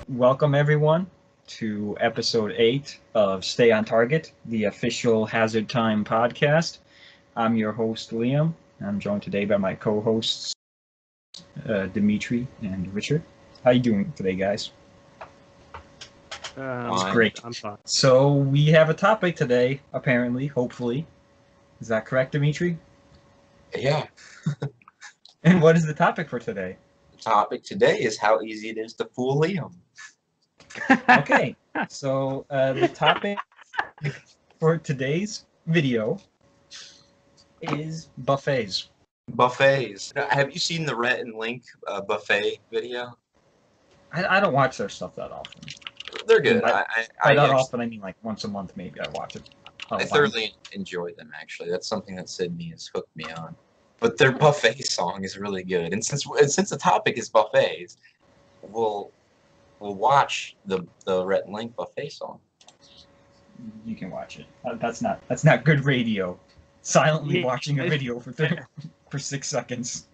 Welcome everyone to episode 8 of Stay on Target, the official Hazard Time podcast. I'm your host, Liam. I'm joined today by my co-hosts, Dmitri and Richard. How you doing today, guys? It's great. I'm fine. So we have a topic today, apparently, hopefully. Is that correct, Dmitri? Yeah. And what is the topic for today? The topic today is how easy it is to fool Liam. Okay, so the topic for today's video is buffets. Buffets. Have you seen the Rhett and Link buffet video? I don't watch their stuff that often. They're good. By that often, I mean like once a month maybe I watch it. I thoroughly enjoy them, actually. That's something that Sydney has hooked me on. But their buffet song is really good. And since the topic is buffets, we'll watch the Rhett and Link buffet song. You can watch it. That's not good radio. Silently watching a video for 6 seconds.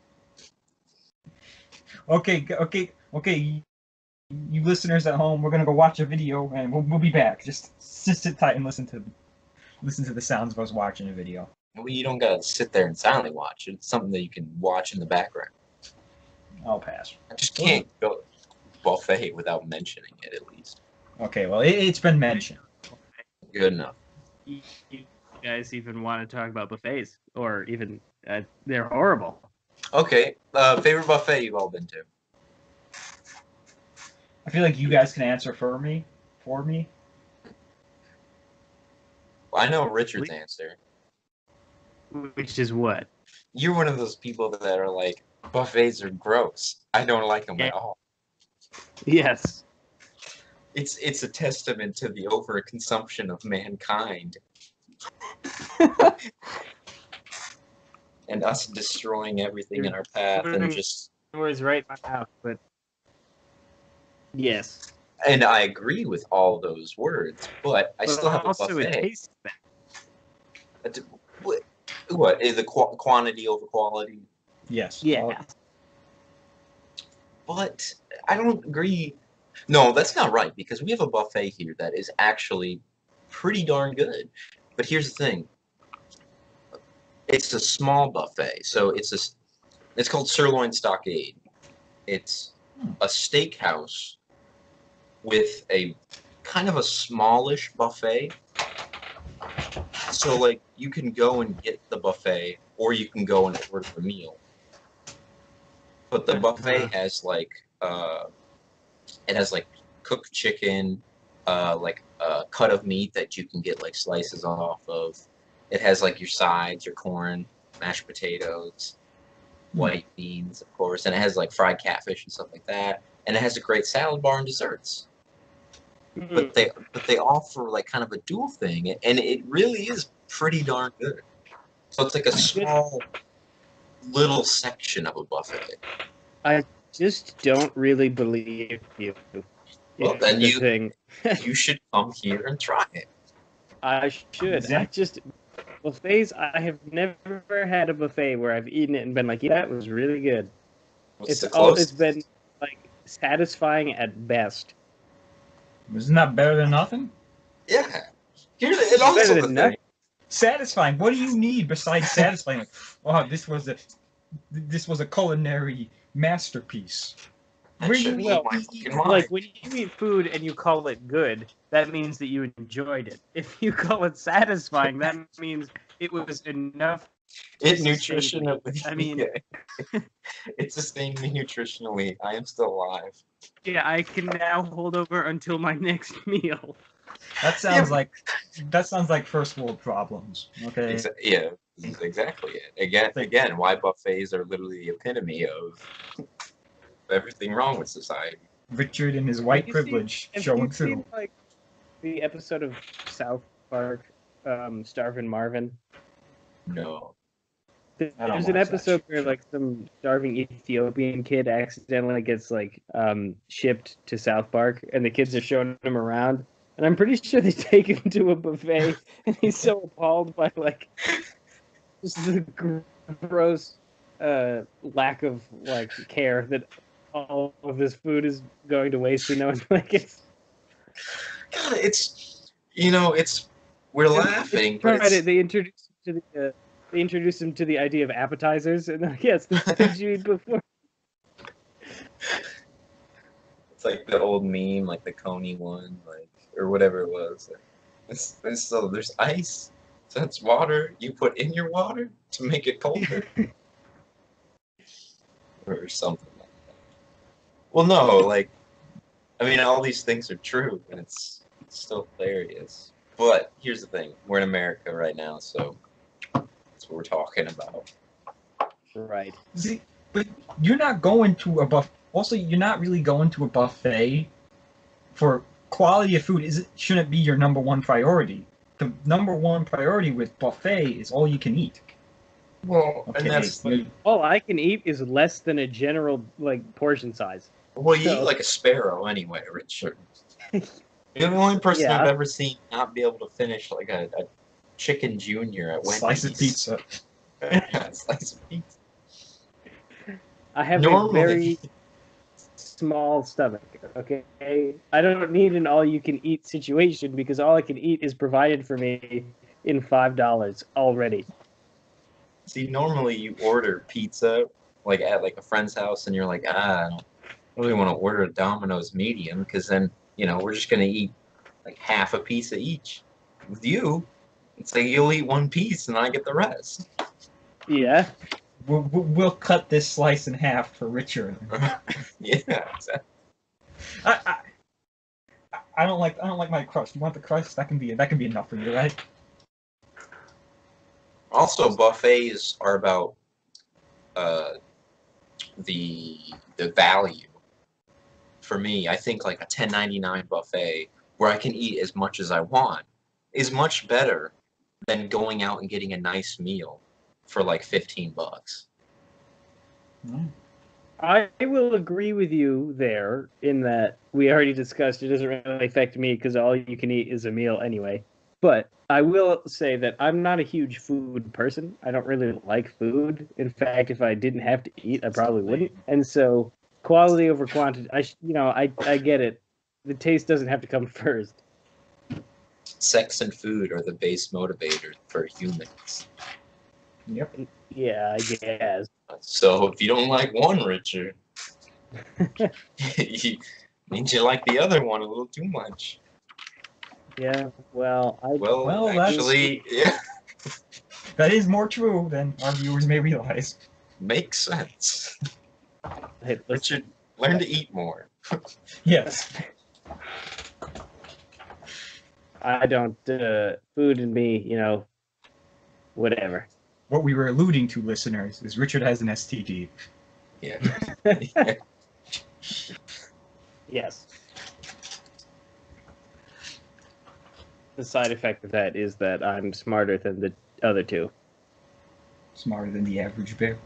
Okay. You listeners at home, we're gonna go watch a video and we'll be back. Just sit tight and listen to the sounds of us watching a video. Well, you don't gotta sit there and silently watch it. It's something that you can watch in the background. I'll pass. I just can't go buffet without mentioning it, at least. Okay, well, it's been mentioned. Good enough. You guys even want to talk about buffets, or even they're horrible. Okay, favorite buffet you've all been to? I feel like you guys can answer for me. I know Richard's answer. Which is what? You're one of those people that are like, buffets are gross. I don't like them at all. Yes. It's a testament to the overconsumption of mankind. And us destroying everything in our path and just... It was right in my mouth, but... Yes. And I agree with all those words, but I still have a buffet. It tastes bad. What? Is the quantity over quality? Yes. Yeah. But I don't agree. No, that's not right, because we have a buffet here that is actually pretty darn good. But here's the thing. It's a small buffet, so it's called Sirloin Stockade. It's a steakhouse with a kind of a smallish buffet. So, like, you can go and get the buffet, or you can go and order the meal. But the buffet has, like, cooked chicken, like a cut of meat that you can get, like, slices off of. It has, like, your sides, your corn, mashed potatoes, white beans, of course, and it has, like, fried catfish and stuff like that. And it has a great salad bar and desserts. But they offer like kind of a dual thing, and it really is pretty darn good. So it's like a small little section of a buffet. I just don't really believe you. Well, then you should come here and try it. I should. Buffets, I have never had a buffet where I've eaten it and been like, yeah, that was really good. It's been like satisfying at best. Isn't that better than nothing? Yeah. It also better than nothing. Satisfying. What do you need besides satisfying? Like, oh, this was a culinary masterpiece. Like when you eat food and you call it good, that means that you enjoyed it. If you call it satisfying, that means it was enough. Nutritionally. I mean, it sustained me nutritionally. I am still alive. Yeah, I can now hold over until my next meal. That sounds like first world problems. Okay. Yeah, exactly it. Again, why buffets are literally the epitome of everything wrong with society. Richard and his white privilege showing through. Have you seen, like, the episode of South Park, Starvin' Marvin? No. There's an episode where like some starving Ethiopian kid accidentally gets like shipped to South Park, and the kids are showing him around, and I'm pretty sure they take him to a buffet, and he's so appalled by like just the gross lack of like care that all of this food is going to waste and no one's like it's. God, it's we're laughing, but Right, they introduced him to the idea of appetizers, and like, yes, the things you eat before. it's like the old meme, like the Coney one, like or whatever it was. There's ice, so it's water you put in your water to make it colder, or something like that. Well, no, like I mean, all these things are true, and it's still hilarious. But here's the thing: we're in America right now, so that's what we're talking about. Right. See, but you're not going to a buff. Also, you're not really going to a buffet for quality of food. Shouldn't be your number one priority. The number one priority with buffet is all you can eat. Well, Okay, and that's All I can eat is less than a general portion size. well, you eat like a sparrow anyway, Richard. You're the only person Yeah. I've ever seen not be able to finish like a chicken junior at Wendy's. Slice of pizza. Yeah, slice of pizza. I have Normally, a very small stomach, okay? I don't need an all-you-can-eat situation because all I can eat is provided for me in $5 already. see, normally you order pizza like at like a friend's house, and you're like, I don't really want to order a Domino's medium because then we're just gonna eat like half a piece of each. With you, it's like you'll eat one piece and I get the rest. Yeah. We'll cut this slice in half for Richard. Yeah, exactly. I don't like my crust. You want the crust? That can be enough for you, right? Also, buffets are about the value. For me, I think like a $10.99 buffet where I can eat as much as I want is much better than going out and getting a nice meal for like $15. I will agree with you there in that we already discussed it doesn't really affect me because all you can eat is a meal anyway. But I will say that I'm not a huge food person. I don't really like food. In fact, if I didn't have to eat, I probably wouldn't. And so quality over quantity, I get it. The taste doesn't have to come first. Sex and food are the base motivator for humans. Yep. Yeah, I guess. So if you don't like one, Richard, means you like the other one a little too much. Yeah, well, actually, yeah, that is more true than our viewers may realize. Makes sense. Hey, Richard, learn to eat more. Yes. I don't, food and me, whatever. What we were alluding to, listeners, is Richard has an STD. Yeah. Yes. The side effect of that is that I'm smarter than the other two. Smarter than the average bear.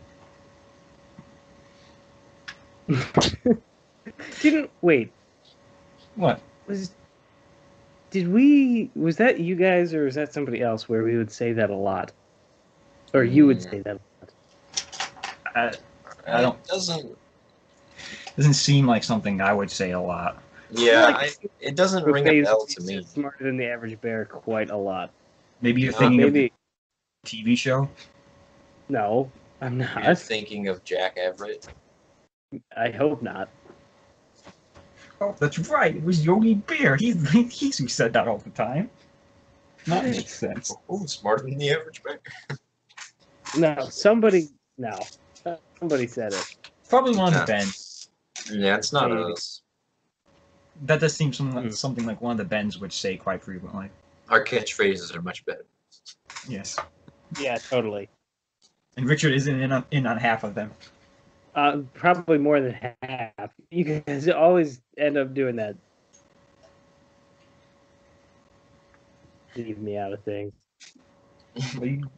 Wait. What? Was that you guys or was that somebody else where we would say that a lot? Or you would say that a lot? I don't. Doesn't seem like something I would say a lot. Yeah, it doesn't ring a bell to me. Smarter than the average bear quite a lot. Maybe you're thinking of the TV show? No, I'm not. You're thinking of Jack Everett? I hope not. Oh, that's right. It was Yogi Bear. He's who said that all the time. That makes sense. Oh, smarter than the average bear. Somebody said it. Probably one of the Bens. Yeah, it's not us. That does seem something like one of the Bens would say quite frequently. Our catchphrases are much better. Yes. Yeah, totally. And Richard isn't in on half of them. Probably more than half. You guys always end up doing that. Leave me out of things.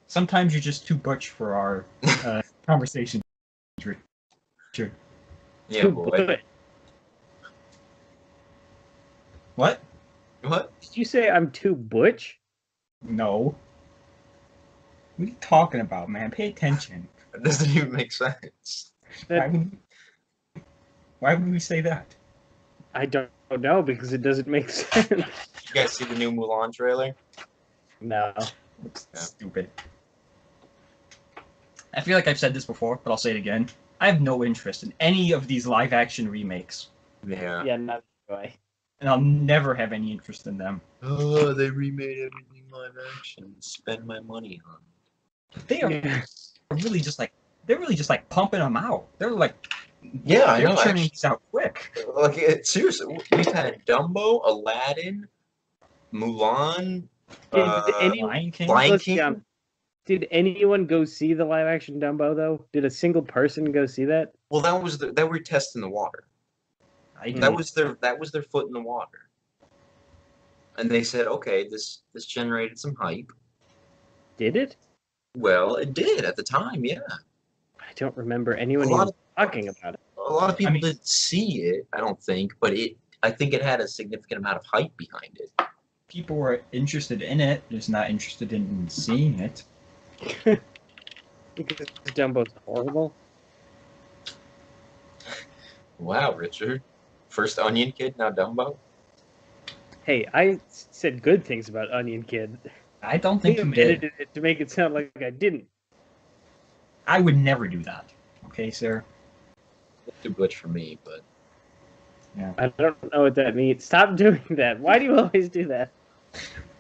Sometimes you're just too butch for our conversation, Richard. Yeah, boy. What? What? Did you say I'm too butch? No. What are you talking about, man? Pay attention. That doesn't even make sense. Why would we say that? I don't know because it doesn't make sense. You guys see the new Mulan trailer? No. It's Yeah. stupid. I feel like I've said this before, but I'll say it again. I have no interest in any of these live-action remakes, Yeah. Yeah, not way. and I'll never have any interest in them. Oh, they remade everything live action. Spend my money on. They are Yeah. really just like pumping them out. They're like Yeah, I they're know. churning these out quick. Like, seriously, we've had Dumbo, Aladdin, Mulan, Did anyone Lion King. Lion let's King. be honest, did anyone go see the live action Dumbo though? Did a single person go see that? Well, that was they were testing the water. I did. That was their foot in the water. And they said, okay, this generated some hype. Did it? Well, it did at the time, yeah. I don't remember anyone A lot even talking about it. A lot of people I mean- didn't see it, I don't think, but I think it had a significant amount of hype behind it. People were interested in it, just not interested in seeing it. Because Dumbo's horrible. Wow, Richard. First Onion Kid, now Dumbo? Hey, I said good things about Onion Kid. I don't think you Liam did. edited it to make it sound like I didn't. I would never do that. Okay, sir. Too much for me, but I don't know what that means. Stop doing that. Why do you always do that?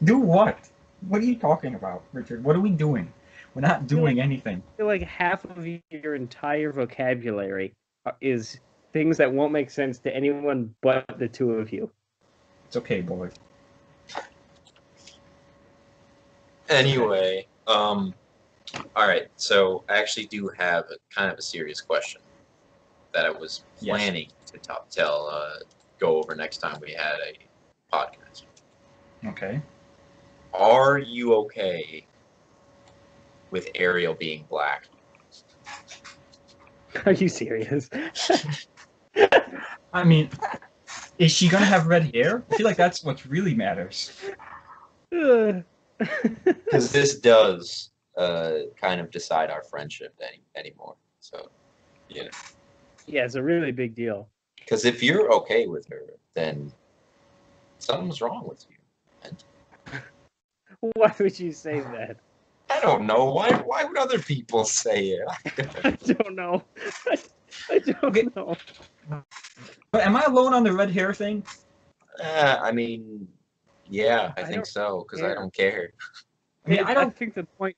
Do what? What are you talking about, Richard? What are we doing? We're not doing anything. I feel like half of your entire vocabulary is things that won't make sense to anyone but the two of you. It's okay, boy. anyway, all right. So I actually do have a kind of a serious question that I was Yes. planning to go over next time we had a podcast. Okay. Are you okay with Ariel being black? Are you serious? I mean, is she gonna have red hair? I feel like that's what really matters. Because this does kind of decide our friendship anymore. So, you know. Yeah, it's a really big deal. Because if you're okay with her, then something's wrong with you. Why would you say that? I don't know. Why would other people say it? I don't know. I don't know. But am I alone on the red hair thing? I mean, yeah, I think don't so, because I care. don't care. I mean, I don't. think the point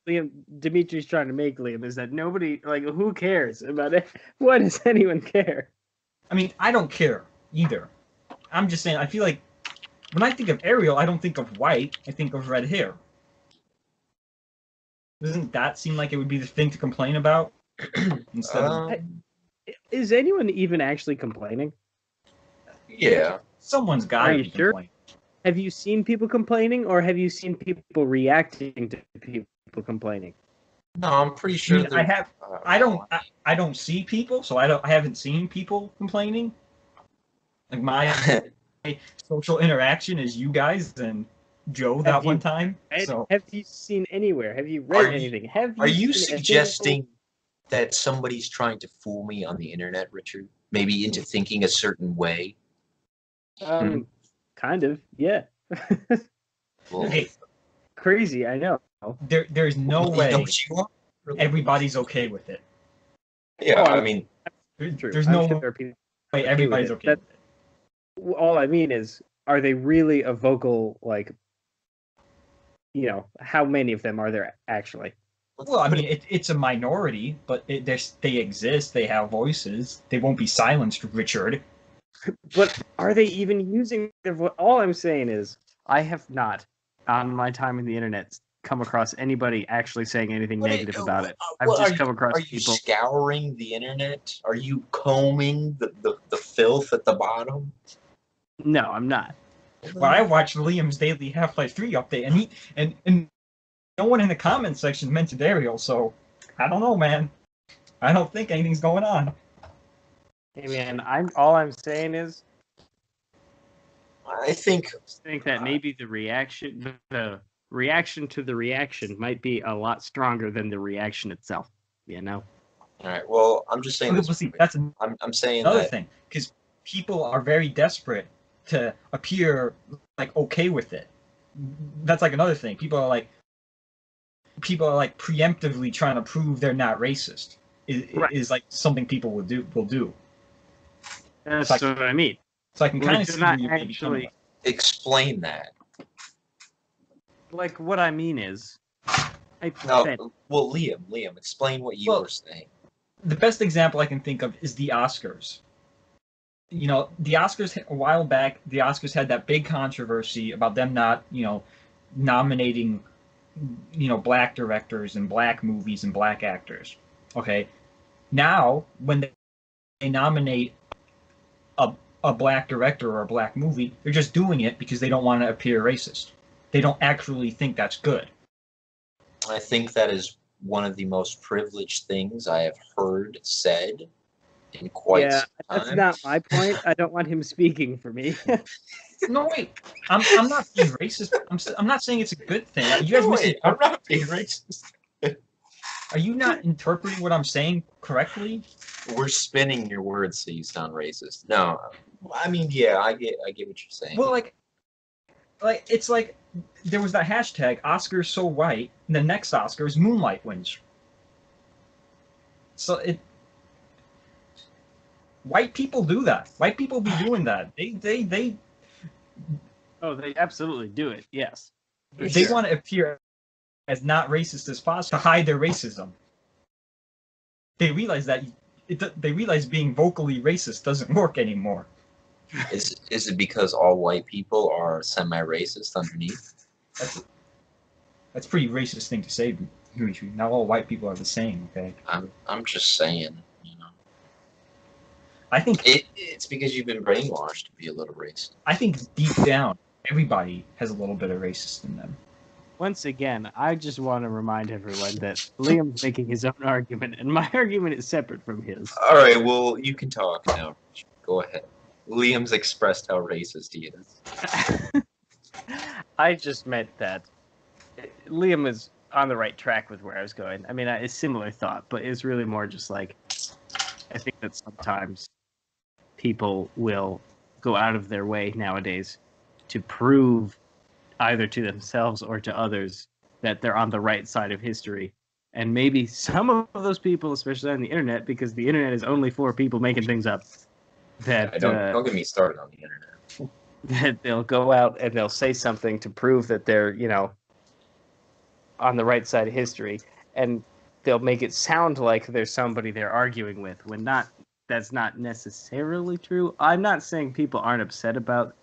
Dimitri's trying to make, Liam, is that nobody, like, who cares about it? Why does anyone care? I mean, I don't care either. I'm just saying. I feel like when I think of Ariel, I don't think of white. I think of red hair. Doesn't that seem like it would be the thing to complain about instead of Is anyone even actually complaining? Yeah. someone's got Are to you be sure? complaining? Have you seen people complaining, or have you seen people reacting to people complaining? No, I'm pretty sure. I mean, I have. I don't see people, so I haven't seen people complaining. Like my social interaction is you guys and Joe that Have you one time. So Have you seen anywhere? Have you read anything? Are you seen a suggesting that somebody's trying to fool me on the internet, Richard? Maybe into thinking a certain way? single- kind of, yeah. Well, hey, Crazy, I know. there's no you know way what you want? everybody's okay with it. Yeah, Oh, I mean, True. There's I'm no sure there are people way with everybody's it. okay That- with it. all I mean is, are they really a vocal, like, how many of them are there actually? Well, I mean, it's a minority, but they exist. They have voices. They won't be silenced, Richard. But are they even using their voice? All I'm saying is, I have not, on my time in the internet, come across anybody actually saying anything negative about it. I've just come across Are you people. scouring the internet? Are you combing the filth at the bottom? No, I'm not. Well, I watched Liam's daily Half-Life 3 update, and no one in the comments section mentioned Ariel, so I don't know, man. I don't think anything's going on. Hey man, all I'm saying is, I think that maybe the reaction to the reaction might be a lot stronger than the reaction itself. You know? All right. Well, I'm just saying Okay, this. well, see, that's I'm saying another that. thing, because people are very desperate to appear like okay with it. That's like another thing. People are like preemptively trying to prove they're not racist. Is like something people will do. That's like, what I mean. So I can kind Like, of they're see where not you're maybe coming actually. Explain that. Like, what I mean is, No. Well, Liam, explain what you were saying. The best example I can think of is the Oscars. The Oscars a while back, the Oscars had that big controversy about them not, nominating, black directors and black movies and black actors. Okay, now when they nominate a black director or a black movie, they're just doing it because they don't want to appear racist. They don't actually think that's good. I think that is one of the most privileged things I have heard said in quite some time. That's not my point. I don't want him speaking for me. No, wait. I'm not being racist. I'm not saying it's a good thing. You guys I'm not being racist. Are you not interpreting what I'm saying correctly? We're spinning your words so you sound racist. No, I mean, yeah, I get what you're saying. Well, like it's like there was that hashtag Oscars so white, and the next Oscar is Moonlight wins. So white people do that. White people be doing that. They Oh, they absolutely do it. Yes. They want to appear as not racist as possible to hide their racism. They realize that they realize being vocally racist doesn't work anymore. Is it because all white people are semi-racist underneath? That's a pretty racist thing to say, Dmitri. Not all white people are the same. Okay. I'm just saying. I think it's because you've been brainwashed to be a little racist. I think deep down, everybody has a little bit of racist in them. Once again, I just want to remind everyone that Liam's making his own argument, and my argument is separate from his. All right, well, you can talk now. Go ahead. Liam's expressed how racist he is. I just meant that Liam is on the right track with where I was going. I mean, a similar thought, but it's really more just like, I think that sometimes people will go out of their way nowadays to prove either to themselves or to others that they're on the right side of history. And maybe some of those people, especially on the internet, because the internet is only for people making things up, that don't get me started on the internet. That they'll go out and they'll say something to prove that they're, on the right side of history, and they'll make it sound like there's somebody they're arguing with, when that's not necessarily true. I'm not saying people aren't upset about,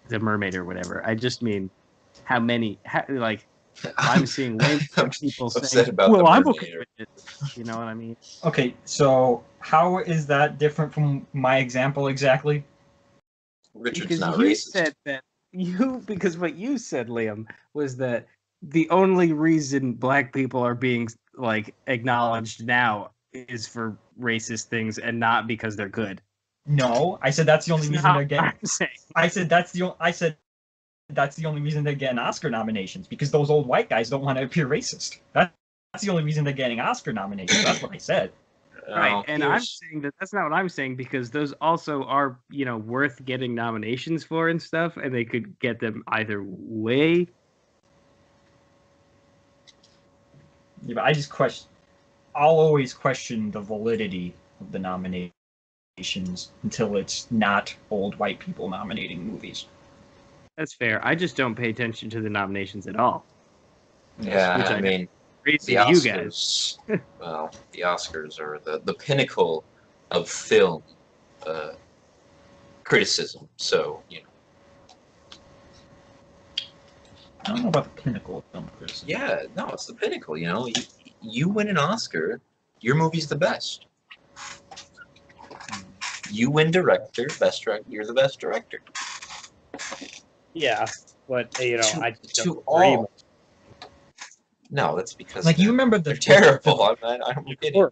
the mermaid or whatever. I just mean how many, I'm seeing way more people saying, well, I'm okay with it. You know what I mean? Okay, so how is that different from my example exactly? Richard's because not you racist. said that because what you said, Liam, was that the only reason black people are being acknowledged now is for racist things and not because they're good. No, I said that's the only reason they're getting. I said that's the only reason they're getting Oscar nominations, because those old white guys don't want to appear racist. That's the only reason they're getting Oscar nominations. That's what I said. Right, and I'm saying that's not what I'm saying, because those also are, worth getting nominations for and stuff, and they could get them either way. Yeah, but I'll always question the validity of the nominations until it's not old white people nominating movies. That's fair. I just don't pay attention to the nominations at all. Yeah, I mean, the Oscars, you guys. Well, the Oscars are the pinnacle of film criticism. So, I don't know about the pinnacle of film criticism. Yeah, no, it's the pinnacle. You win an Oscar, your movie's the best. You win director, best director. You're the best director. Yeah, but I just to don't all. No, that's because you remember they're terrible. I'm kidding.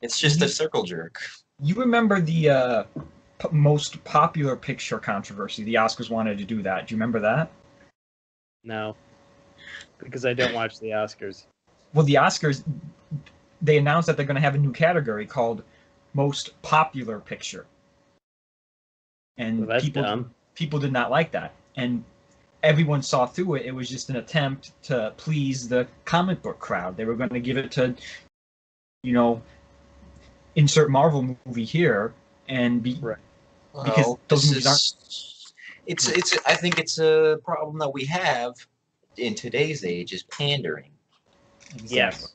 It's just a circle jerk. You remember the most popular picture controversy? The Oscars wanted to do that. Do you remember that? No, because I don't watch the Oscars. Well, the Oscars they announced that they're going to have a new category called Most Popular Picture. And Well, that's dumb. people did not like that. And everyone saw through it. It was just an attempt to please the comic book crowd. They were going to give it to, insert Marvel movie here, and right. Because those movies aren't. It's. I think it's a problem that we have in today's age is pandering. Exactly. Yes.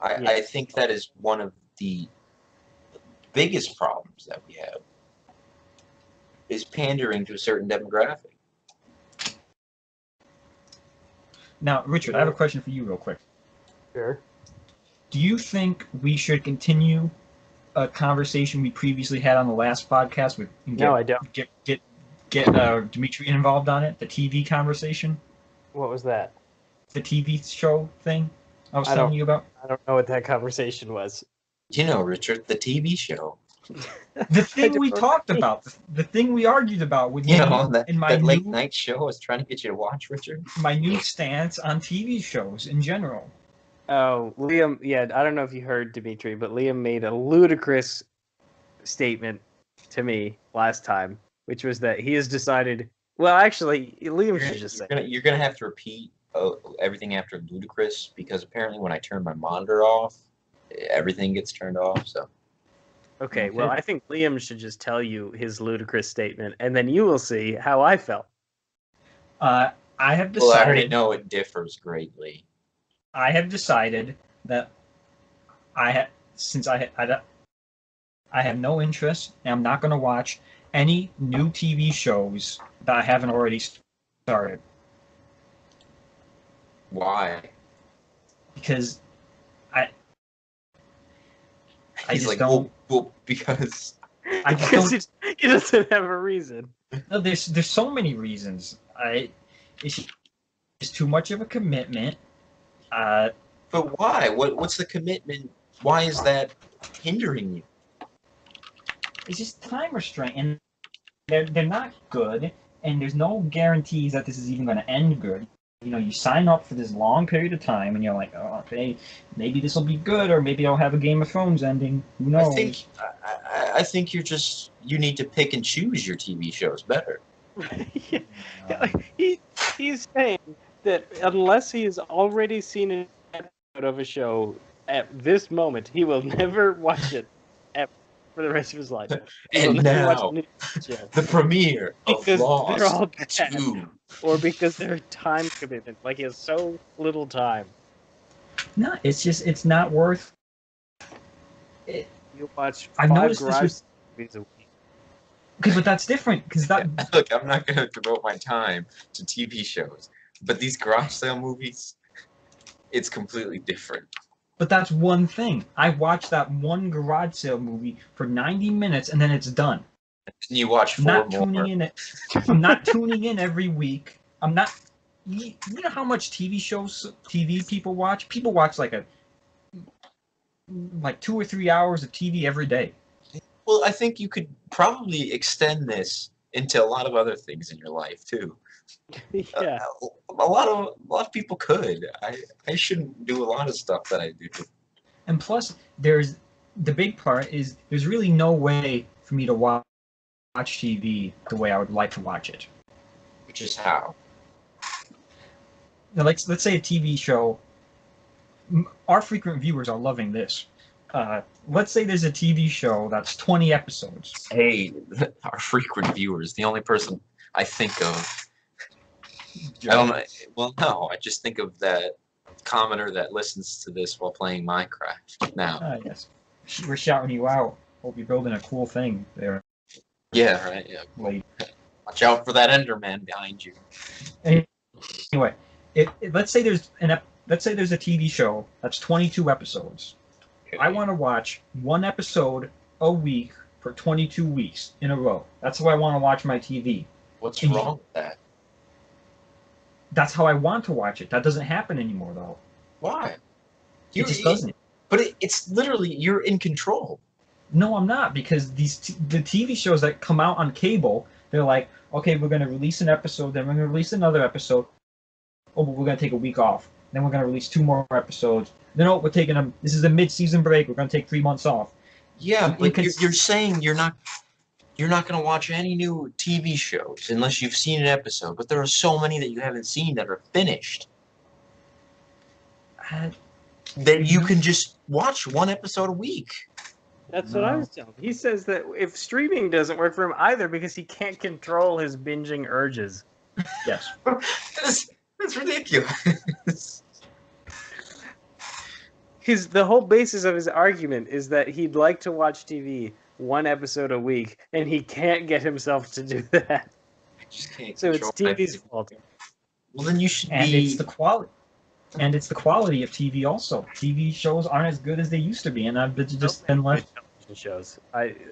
I think that is one of the biggest problems that we have is pandering to a certain demographic. Now, Richard, I have a question for you real quick. Sure. Do you think we should continue a conversation we previously had on the last podcast with No, I don't. Get Dmitri involved on it, the TV conversation? What was that? The TV show thing I was telling you about? I don't know what that conversation was. You know, Richard, the TV show. The thing we talked about, the thing we argued about with that late night show I was trying to get you to watch, Richard. My new stance on TV shows in general. Oh, Liam, yeah, I don't know if you heard Dmitri, but Liam made a ludicrous statement to me last time, which was that he has decided, well, actually, Liam should just say. You're going to have to repeat everything after ludicrous, because apparently when I turn my monitor off, everything gets turned off, so. Okay, well, I think Liam should just tell you his ludicrous statement, and then you will see how I felt. I have decided. Well, I already know it differs greatly. I have decided that since I have no interest, and I'm not going to watch any new TV shows that I haven't already started. Why? Because I He's just like, don't. well, because I just don't. He doesn't have a reason. No, there's so many reasons. It's too much of a commitment. But why? What's the commitment? Why is that hindering you? It's just time restraint, and they're not good, and there's no guarantees that this is even going to end good. You sign up for this long period of time, and you're like, oh, okay, maybe this will be good, or maybe I'll have a Game of Thrones ending. Who knows? I think you need to pick and choose your TV shows better. He's saying that unless he has already seen an episode of a show at this moment, he will never watch it for the rest of his life. And now, the premiere of Lost they're all bad, 2. or because they're time commitment. Like, he has so little time. No, it's not worth it. You watch I've 5 noticed garage this movies a week. Okay, but that's different because Look, I'm not going to devote my time to TV shows, but these garage sale movies, it's completely different. But that's one thing. I watched that one garage sale movie for 90 minutes and then it's done. And you watch 4 more. I'm not tuning in every week. I'm not. You know how much TV people watch? People watch like 2 or 3 hours of TV every day. Well, I think you could probably extend this into a lot of other things in your life too. Yeah, a lot of people could. I shouldn't do a lot of stuff that I do. And plus, the big part is there's really no way for me to watch TV the way I would like to watch it. Which is how? Now, let's say a TV show. Our frequent viewers are loving this. Let's say there's a TV show that's 20 episodes. Hey, our frequent viewers, the only person I think of. I don't know. Well, no, I just think of that commenter that listens to this while playing Minecraft now. Yes. We're shouting you out. Hope you're building a cool thing there. Yeah, right. Yeah. Wait. Watch out for that Enderman behind you. Anyway, let's say there's a TV show that's 22 episodes. Okay. I want to watch one episode a week for 22 weeks in a row. That's how I want to watch my TV. What's wrong with that? That's how I want to watch it. That doesn't happen anymore, though. Why? It just doesn't. But it's literally, you're in control. No, I'm not, because the TV shows that come out on cable, they're like, okay, we're going to release an episode, then we're going to release another episode. oh, but we're gonna take a week off. Then we're gonna release 2 more episodes. Then oh, we're taking them. This is a mid-season break. We're gonna take 3 months off. Yeah, but you're saying you're not going to watch any new TV shows unless you've seen an episode. But there are so many that you haven't seen that are finished. That you can just watch one episode a week. That's what I was telling him. He says that if streaming doesn't work for him either because he can't control his binging urges. Yes. That's ridiculous. The whole basis of his argument is that he'd like to watch TV 1 episode a week, and he can't get himself to do that. I just can't. So it's TV's fault. Well, then you should and it's the quality. And it's the quality of TV also. TV shows aren't as good as they used to be, and I've just been like television shows.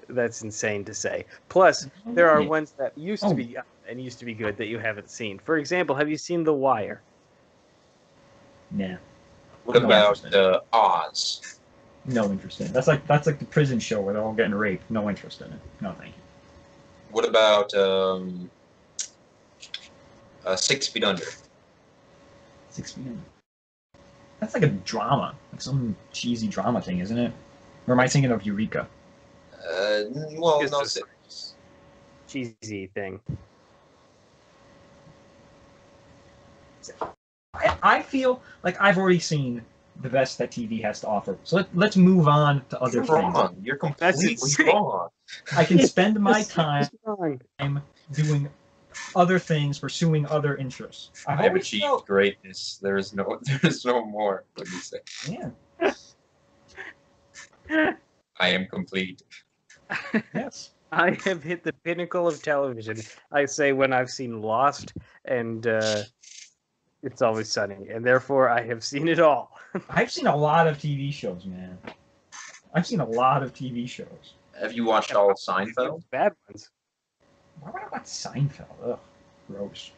That's insane to say. Plus, there are ones that used to be and used to be good that you haven't seen. For example, have you seen The Wire? Nah. What about Oz? No interest in it. That's like the prison show where they're all getting raped. No interest in it. No thank you. What about 6 Feet Under? 6 Feet Under. That's like a drama, like some cheesy drama thing, isn't it? Or am I thinking of Eureka? Well, no. Cheesy thing. I feel like I've already seen the best that TV has to offer. So let's move on to other things. You're completely wrong. I can spend my time doing other things, pursuing other interests. I've achieved greatness. There is no more. What do you say? Yeah. I am complete. Yes. I have hit the pinnacle of television. I say when I've seen Lost and It's Always Sunny, and therefore I have seen it all. I've seen a lot of TV shows, man. I've seen a lot of TV shows. Have you watched all of Seinfeld? Bad ones. Why would I watch Seinfeld? Ugh, gross.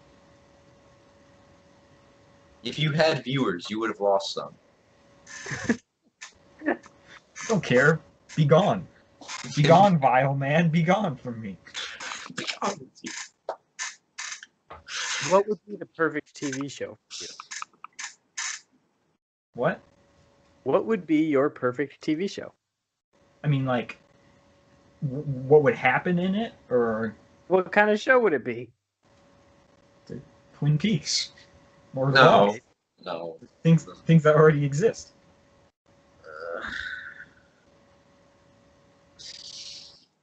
If you had viewers, you would have lost some. Don't care. Be gone. Be gone, vile man. Be gone from me. Be gone with you. What would be the perfect TV show for you? What? What would be your perfect TV show? I mean, like, what would happen in it, or what kind of show would it be? Twin Peaks, or No. things that already exist.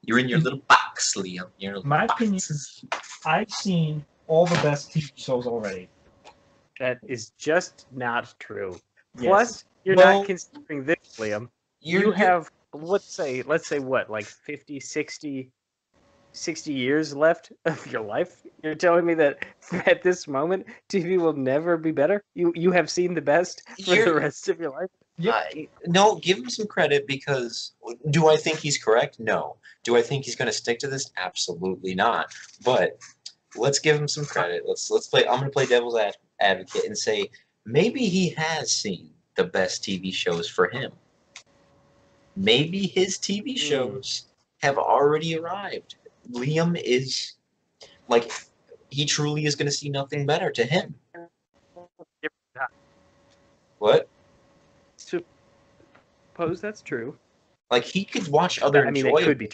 You're in your little box, Liam. My opinion is, I've seen all the best TV shows already. That is just not true. Yes. Plus, you're not considering this, Liam. You have, let's say what, like 50, 60 years left of your life? You're telling me that at this moment, TV will never be better? You have seen the best for the rest of your life? No, give him some credit, because do I think he's correct? No. Do I think he's going to stick to this? Absolutely not. But let's give him some credit. Let's play. I'm going to play devil's advocate and say maybe he has seen the best TV shows for him. Maybe his TV shows have already arrived. Liam is like, he truly is going to see nothing better to him. What? Suppose that's true. Like, he could watch other enjoyable. It could be.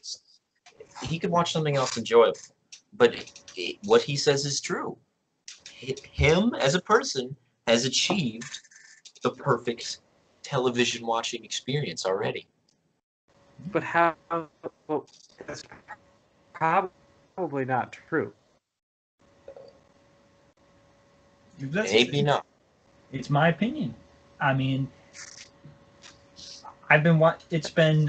He could watch something else enjoyable. But what he says is true. Him, as a person, has achieved the perfect television watching experience already. But how? Well, that's probably not true. Maybe not. It's my opinion. I mean, I've been it's been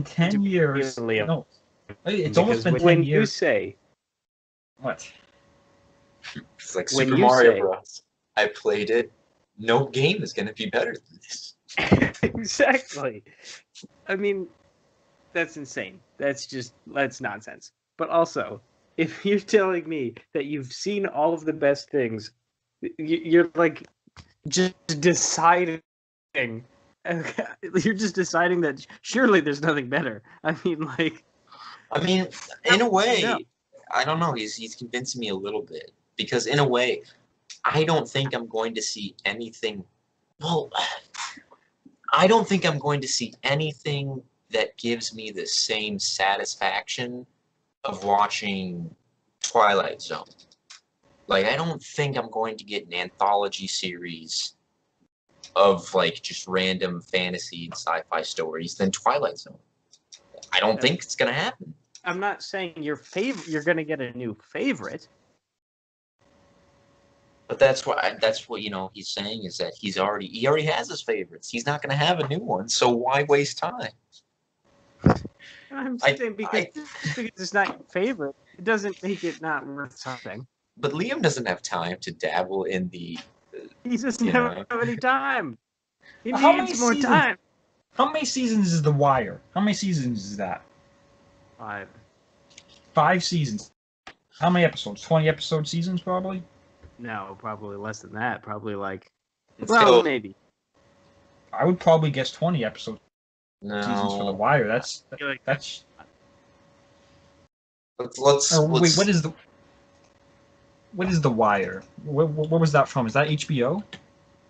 10 years. No, it's almost been 10 years. When you say what? It's like Super Mario Bros. I played it. No game is going to be better than this. Exactly. I mean, that's insane. That's nonsense. But also, if you're telling me that you've seen all of the best things, you're like just deciding. You're just deciding that surely there's nothing better. I mean, in a way, I don't know. He's convincing me a little bit. because in a way, I don't think I'm going to see anything. Well, I don't think I'm going to see anything that gives me the same satisfaction of watching Twilight Zone. Like, I don't think I'm going to get an anthology series of, like, just random fantasy and sci-fi stories than Twilight Zone. I don't think it's going to happen. I'm not saying you're going to get a new favorite. But that's what he's saying is that he already has his favorites. He's not going to have a new one, so why waste time? I'm saying because it's not your favorite, it doesn't make it not worth something. But Liam doesn't have time to dabble in the. He doesn't have any time. He How needs more time. How many seasons is The Wire? How many seasons is that? 5. 5 seasons. How many episodes? 20 episode seasons, probably? No, probably less than that. Probably like, maybe. I would probably guess 20 episode seasons for The No. Wire. That's. Let's Wait, what is The Wire? What was that from? Is that HBO?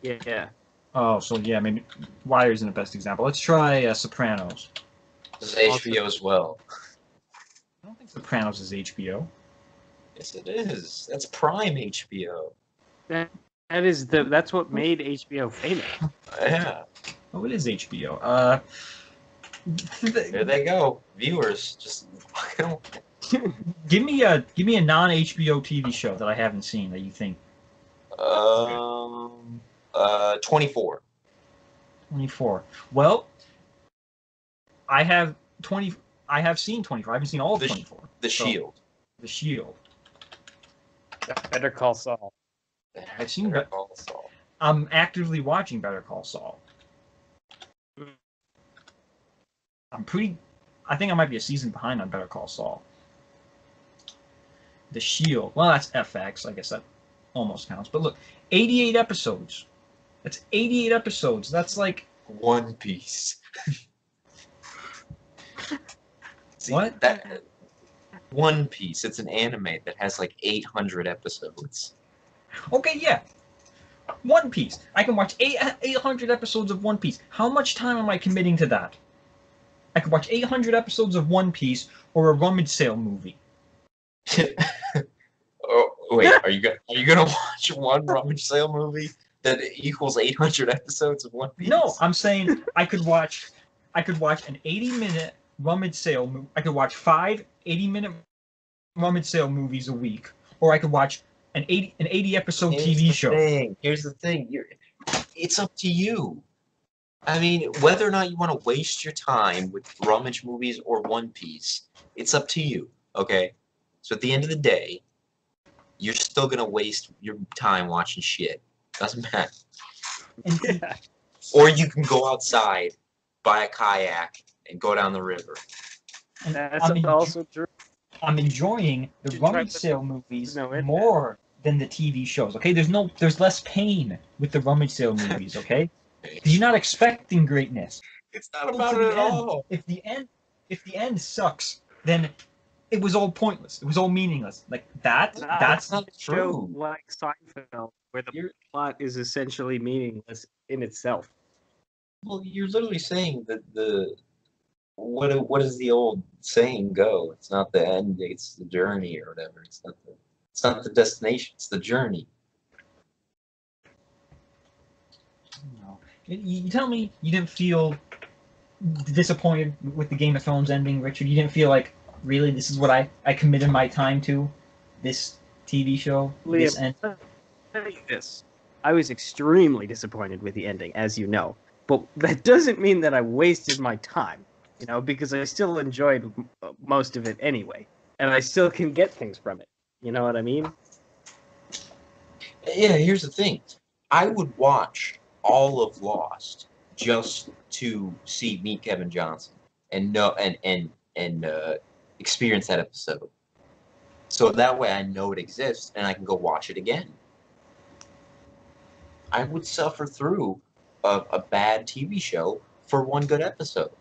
Yeah. Oh, so yeah, maybe Wire isn't the best example. Let's try Sopranos. This is HBO as well. I don't think Sopranos is HBO. Yes, it is. That's Prime HBO. That's what made HBO famous. Yeah. Oh, it is HBO. There they go. Viewers, just give me a non-HBO TV show that I haven't seen that you think. 24. 24. Well, I have seen 24. I haven't seen all of 24. The Shield. The Shield. Better Call Saul. I've seen Better Call Saul. I'm actively watching Better Call Saul. I think I might be a season behind on Better Call Saul. The Shield. Well, that's FX. I guess that almost counts. But look, 88 episodes. That's 88 episodes. That's like One Piece. See, what? That One Piece. It's an anime that has like 800 episodes. Okay, yeah. One Piece. I can watch 800 episodes of One Piece. How much time am I committing to that? I could watch 800 episodes of One Piece or a rummage sale movie. Oh wait, are you gonna watch one rummage sale movie that equals 800 episodes of One Piece? No, I'm saying I could watch an 80-minute rummage sale movie. I could watch 5 80-minute rummage sale movies a week, or I could watch an 80 episode TV show. Here's the thing. It's up to you. I mean, whether or not you want to waste your time with rummage movies or One Piece, it's up to you. Okay. So at the end of the day, you're still gonna waste your time watching shit. Doesn't matter. Yeah. Or you can go outside, buy a kayak, and go down the river. That's also true. I'm enjoying the rummage sale movies more than the TV shows. Okay, there's less pain with the rummage sale movies. Okay, because you're not expecting greatness. It's not about it at all. If the end sucks, then it was all pointless. It was all meaningless. Like that. That's not true. Like Seinfeld, where the plot is essentially meaningless in itself. Well, you're literally saying that what does the old saying go? It's not the end, it's the journey or whatever. It's not the destination, it's the journey. No. You tell me you didn't feel disappointed with the Game of Thrones ending, Richard? You didn't feel like, really, this is what I committed my time to? This TV show? Liam, this end? I'll tell you this. I was extremely disappointed with the ending, as you know. But that doesn't mean that I wasted my time, because I still enjoyed most of it anyway. And I still can get things from it. You know what I mean? Yeah, here's the thing. I would watch all of Lost just to meet Kevin Johnson and experience that episode. So that way I know it exists and I can go watch it again. I would suffer through a bad TV show for one good episode.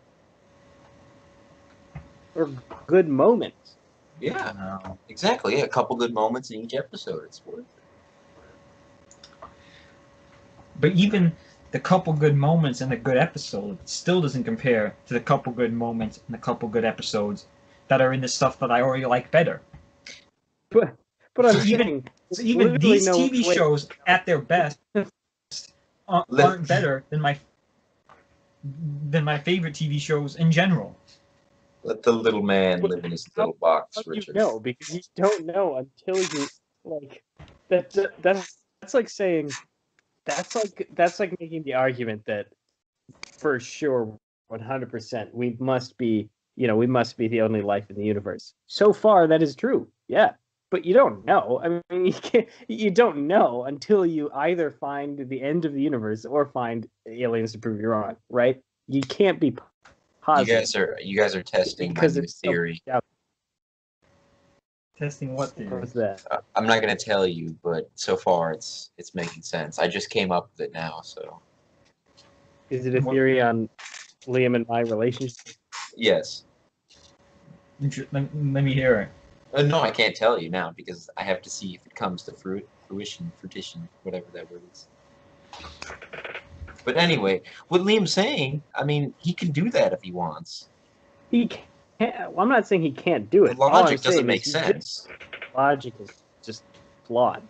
Or good moments. Yeah, No. exactly. Yeah, a couple good moments in each episode. It's worth it. But even the couple good moments in a good episode still doesn't compare to the couple good moments and the couple good episodes that are in the stuff that I already like better. But So I'm saying even literally these no TV way. shows at their best Let, aren't better than my favorite TV shows in general. let the little man But live in his how little box, do you Richard. know? Because you don't know until you like that's like saying that's like making the argument that for sure 100% we must be the only life in the universe. So far that is true. Yeah. But you don't know. I mean, you don't know until you either find the end of the universe or find aliens to prove you're wrong, right? You can't be positive You guys are testing my because new it's so theory. Testing what theory? What's that? I'm not gonna tell you, but so far it's making sense. I just came up with it now, so Is it a theory on Liam and my relationship? yes. Let me hear it. No, I can't tell you now because I have to see if it comes to fruition, whatever that word is. But anyway, what Liam's saying, I mean, he can do that if he wants. He can't. Well, I'm not saying he can't do The it. All I'm logic doesn't saying make is sense. logic is just flawed.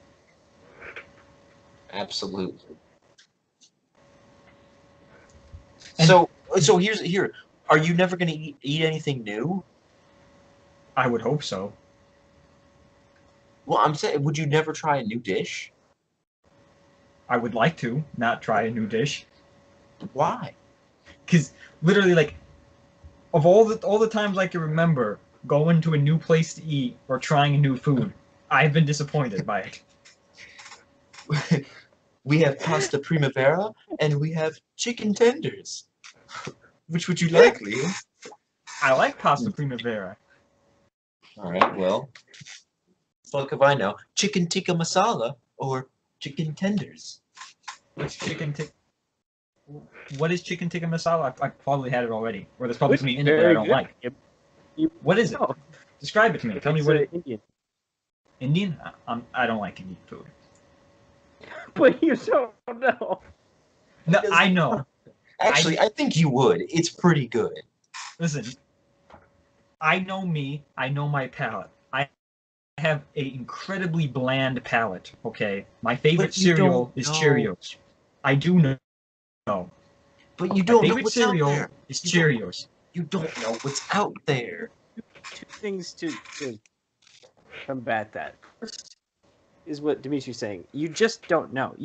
Absolutely. And- So here. Are you never gonna eat anything new? I would hope so. Well, I'm saying, would you never try a new dish? I would like to not try a new dish. Why? Because literally, like, of all the times I can remember going to a new place to eat or trying a new food, I've been disappointed by it. We have pasta primavera and we have chicken tenders. Which would you like, Liam? I like pasta primavera. All right, well, fuck if I know. Chicken tikka masala or chicken tenders? What's chicken tikka? What is chicken tikka masala? I've probably had it already, or there's probably something in it that I don't like. What is it? No, Describe it to me. Tell me what it. Indian. Indian? I don't like Indian food. But you don't know. No, I know. Actually, I think you would. It's pretty good. Listen, I know me. I know my palate. I have an incredibly bland palate. Okay, my favorite But you cereal don't is know. Cheerios. I do know. But you My don't know favorite what's out cereal there. is You don't- Cheerios. You don't know what's out there. Two things to combat that. First is what Dimitri's saying. You just don't know.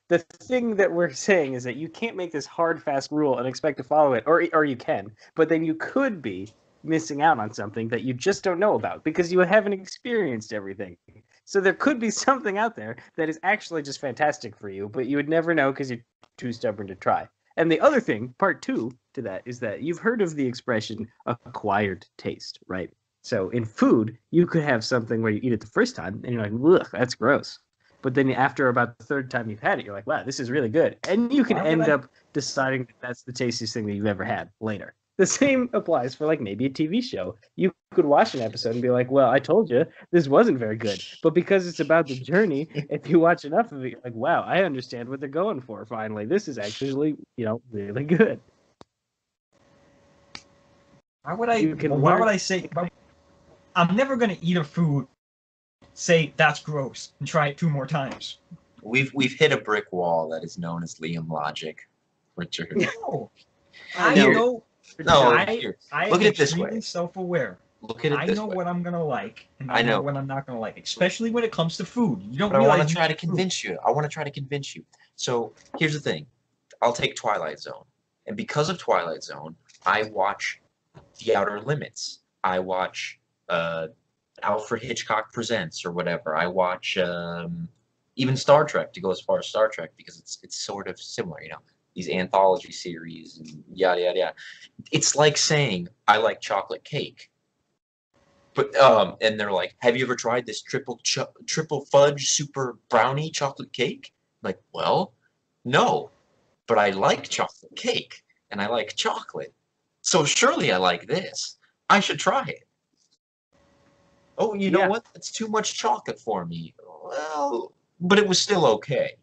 The thing that we're saying is that you can't make this hard, fast rule and expect to follow it, or you can, but then you could be missing out on something that you just don't know about because you haven't experienced everything. So there could be something out there that is actually just fantastic for you, but you would never know because you're too stubborn to try. And the other thing, part two to that, is that you've heard of the expression acquired taste, right? So in food, you could have something where you eat it the first time and you're like, ugh, that's gross. But then after about the third time you've had it, you're like, wow, this is really good. And you can end up deciding that that's the tastiest thing that you've ever had later. The same applies for like maybe a TV show. You could watch an episode and be like, well, I told you this wasn't very good. But because it's about the journey, if you watch enough of it, you're like, wow, I understand what they're going for finally. This is actually, really good. Why would I say? I'm never gonna eat a food, say that's gross, and try it 2 more times. We've hit a brick wall that is known as Liam logic, Richard. No, I I know. know. No, I here, am look at it this extremely way. self-aware. Look at it I this know way. what I'm gonna like, and I I know know. what I'm not gonna like, especially when it comes to food. You don't But I want realize to try to you eat food. convince you. I want to try to convince you. So here's the thing. I'll take Twilight Zone. And because of Twilight Zone, I watch The Outer Limits. I watch Alfred Hitchcock Presents or whatever. I watch even Star Trek, to go as far as Star Trek, because it's sort of similar, these anthology series and yada yada yada. It's like saying I like chocolate cake. But and they're like, have you ever tried this triple fudge super brownie chocolate cake? I'm like, well, no, but I like chocolate cake and I like chocolate, so surely I like this. I should try it. Oh, you know what? It's too much chocolate for me. Well, but it was still okay.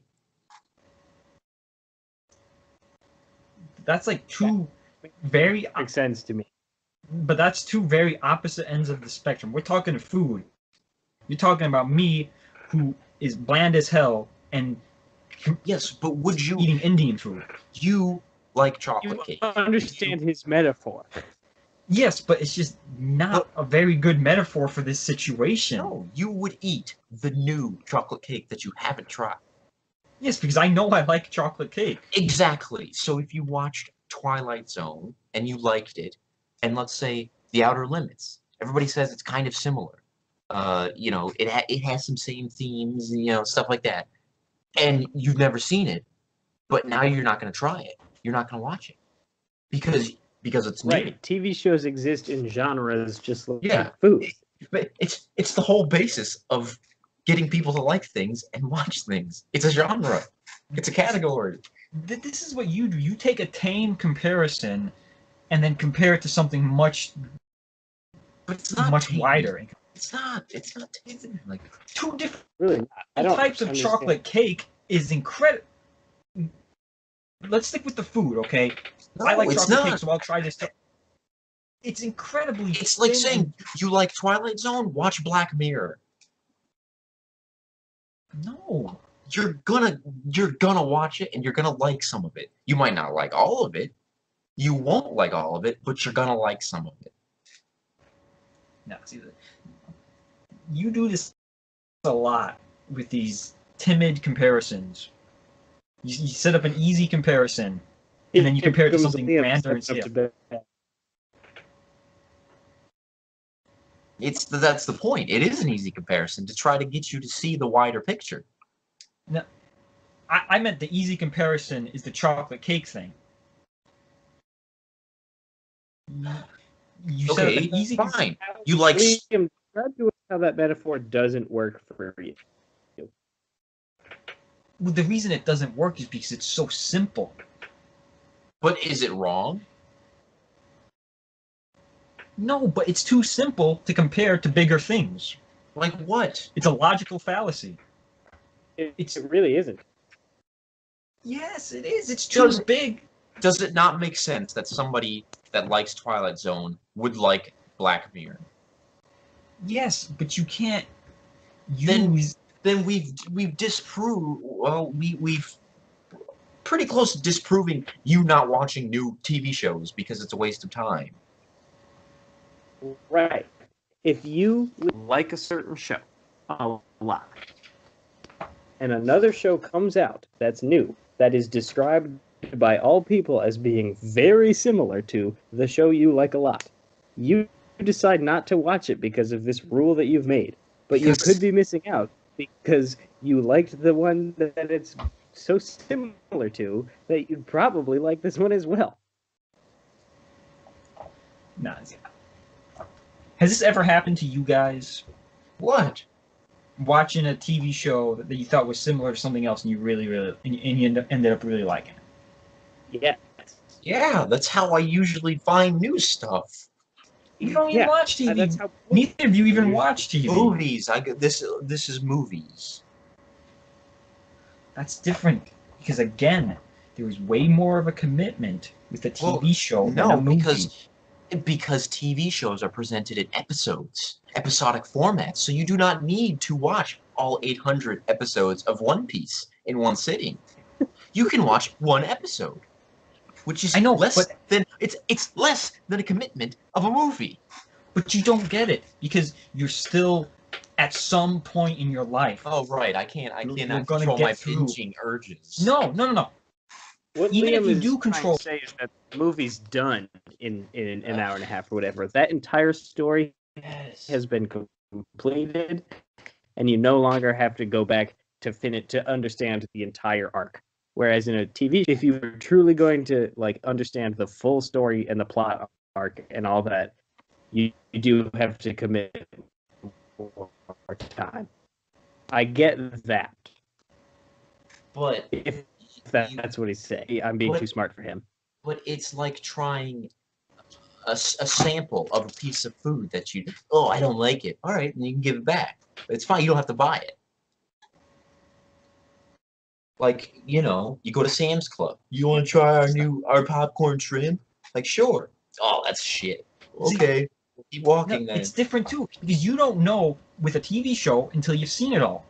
That's like two very makes sense to me. But that's two very opposite ends of the spectrum. We're talking food. You're talking about me, who is bland as hell, and yes, but would you eating Indian food? You like chocolate cake. Understand his metaphor. Yes, but it's just not a very good metaphor for this situation. No, you would eat the new chocolate cake that you haven't tried. Yes, because I know I like chocolate cake. Exactly. So if you watched Twilight Zone and you liked it, and let's say The Outer Limits, everybody says it's kind of similar. It has some same themes, stuff like that. And you've never seen it, but now you're not going to try it. You're not going to watch it because it's new. Right. TV shows exist in genres just like food. But it's the whole basis of getting people to like things and watch things. It's a genre. It's a category. This is what you do. You take a tame comparison and then compare it to something much wider. It's not tame. Like two different really types of chocolate cake is incredible. Let's stick with the food, okay? No, I like chocolate cake, so I'll try this. It's incredibly. It's like saying you like Twilight Zone. Watch Black Mirror. No, you're gonna watch it and you're gonna like some of it. You might not like all of it. You won't like all of it, but you're gonna like some of it. No, see, you do this a lot with these timid comparisons. You set up an easy comparison, and then you compare it to something grander and scale. That's the point. It is an easy comparison to try to get you to see the wider picture. No, I meant the easy comparison is the chocolate cake thing. You okay, said easy. Fine. You like. Describe to us how that metaphor doesn't work for you. Well, the reason it doesn't work is because it's so simple. But is it wrong? No, but it's too simple to compare to bigger things. Like what? It's a logical fallacy. It really isn't. Yes, it is. It's too big. Does it not make sense that somebody that likes Twilight Zone would like Black Mirror? Yes, but you can't use. Then we've disproved. Well, we've pretty close to disproving you not watching new TV shows because it's a waste of time. Right. If you like a certain show a lot, and another show comes out that's new, that is described by all people as being very similar to the show you like a lot, you decide not to watch it because of this rule that you've made. But you could be missing out because you liked the one that it's so similar to that you'd probably like this one as well. No. Has this ever happened to you guys? What? Watching a TV show that you thought was similar to something else and you really, and you ended up really liking it? Yeah. Yeah, that's how I usually find new stuff. You don't even watch TV. That's how neither of you even watch TV. Movies. This is movies. That's different because again, there was way more of a commitment with a TV show than a movie. Because TV shows are presented in episodic formats, so you do not need to watch all 800 episodes of One Piece in one sitting. You can watch one episode, which is it's less than a commitment of a movie. But you don't get it because you're still at some point in your life. Oh right, I cannot control my binging urges. No. What Even Liam if you do control, say is that the movie's done in an hour and a half or whatever. That entire story has been completed, and you no longer have to go back to finish to understand the entire arc. Whereas in a TV, if you were truly going to understand the full story and the plot arc and all that, you do have to commit more time. I get that, but if that's what he's saying, I'm being too smart for him. But it's like trying a sample of a piece of food that I don't like it. All right, and you can give it back. It's fine. You don't have to buy it. Like, you go to Sam's Club. You want to try our popcorn shrimp? Like, sure. Oh, that's shit. Okay, we'll keep walking then. It's different too because you don't know with a TV show until you've seen it all.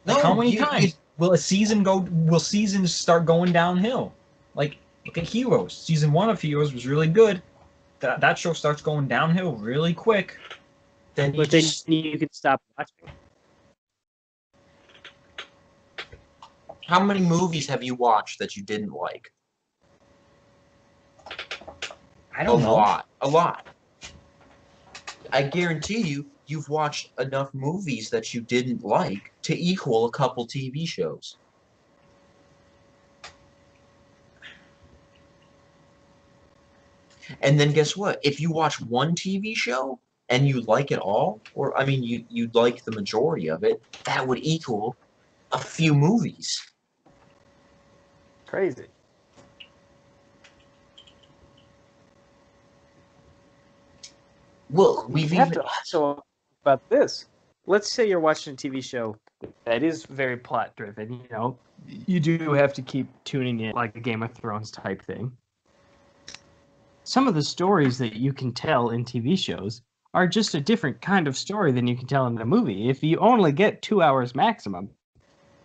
Like No, how many times will seasons start going downhill? Like at Heroes, season 1 of Heroes was really good. That show starts going downhill really quick. Then you can stop watching. How many movies have you watched that you didn't like? I don't know. A lot. I guarantee you've watched enough movies that you didn't like to equal a couple TV shows. And then guess what? If you watch one TV show and you like it all, or I mean you like the majority of it, that would equal a few movies. Crazy. Well, we have to also about this. Let's say you're watching a TV show that is very plot driven. You do have to keep tuning in, like a Game of Thrones type thing. Some of the stories that you can tell in TV shows are just a different kind of story than you can tell in a movie. If you only get 2 hours maximum,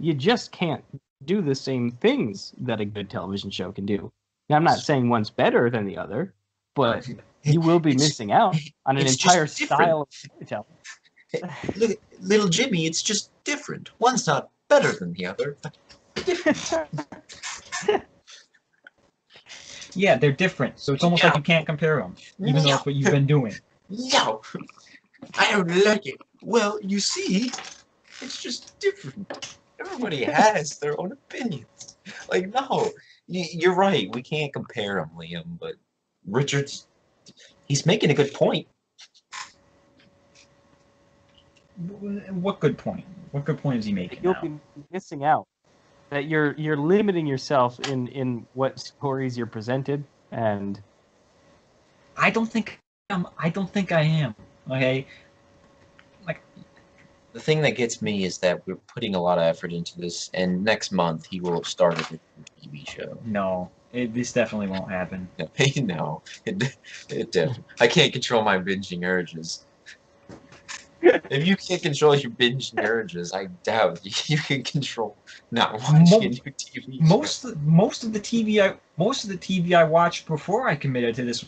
you just can't do the same things that a good television show can do. Now, I'm not saying one's better than the other, but you will be missing out on an entire style of storytelling. Look, little Jimmy, it's just different. One's not better than the other, but different. Yeah, they're different, so it's almost like you can't compare them, even though that's what you've been doing. No, I don't like it. Well, you see, it's just different. Everybody has their own opinions. Like, no, you're right. We can't compare them, Liam, but he's making a good point. What good point? What good point is he making? You'll be missing out. That you're limiting yourself in what stories you're presented, and I don't think I am. Okay. Like, the thing that gets me is that we're putting a lot of effort into this, and next month he will have started a TV show. No, this definitely won't happen. No, I can't control my binging urges. If you can't control your binging urges, I doubt you can control not watching a new TV show. Most of the TV I watched before I committed to this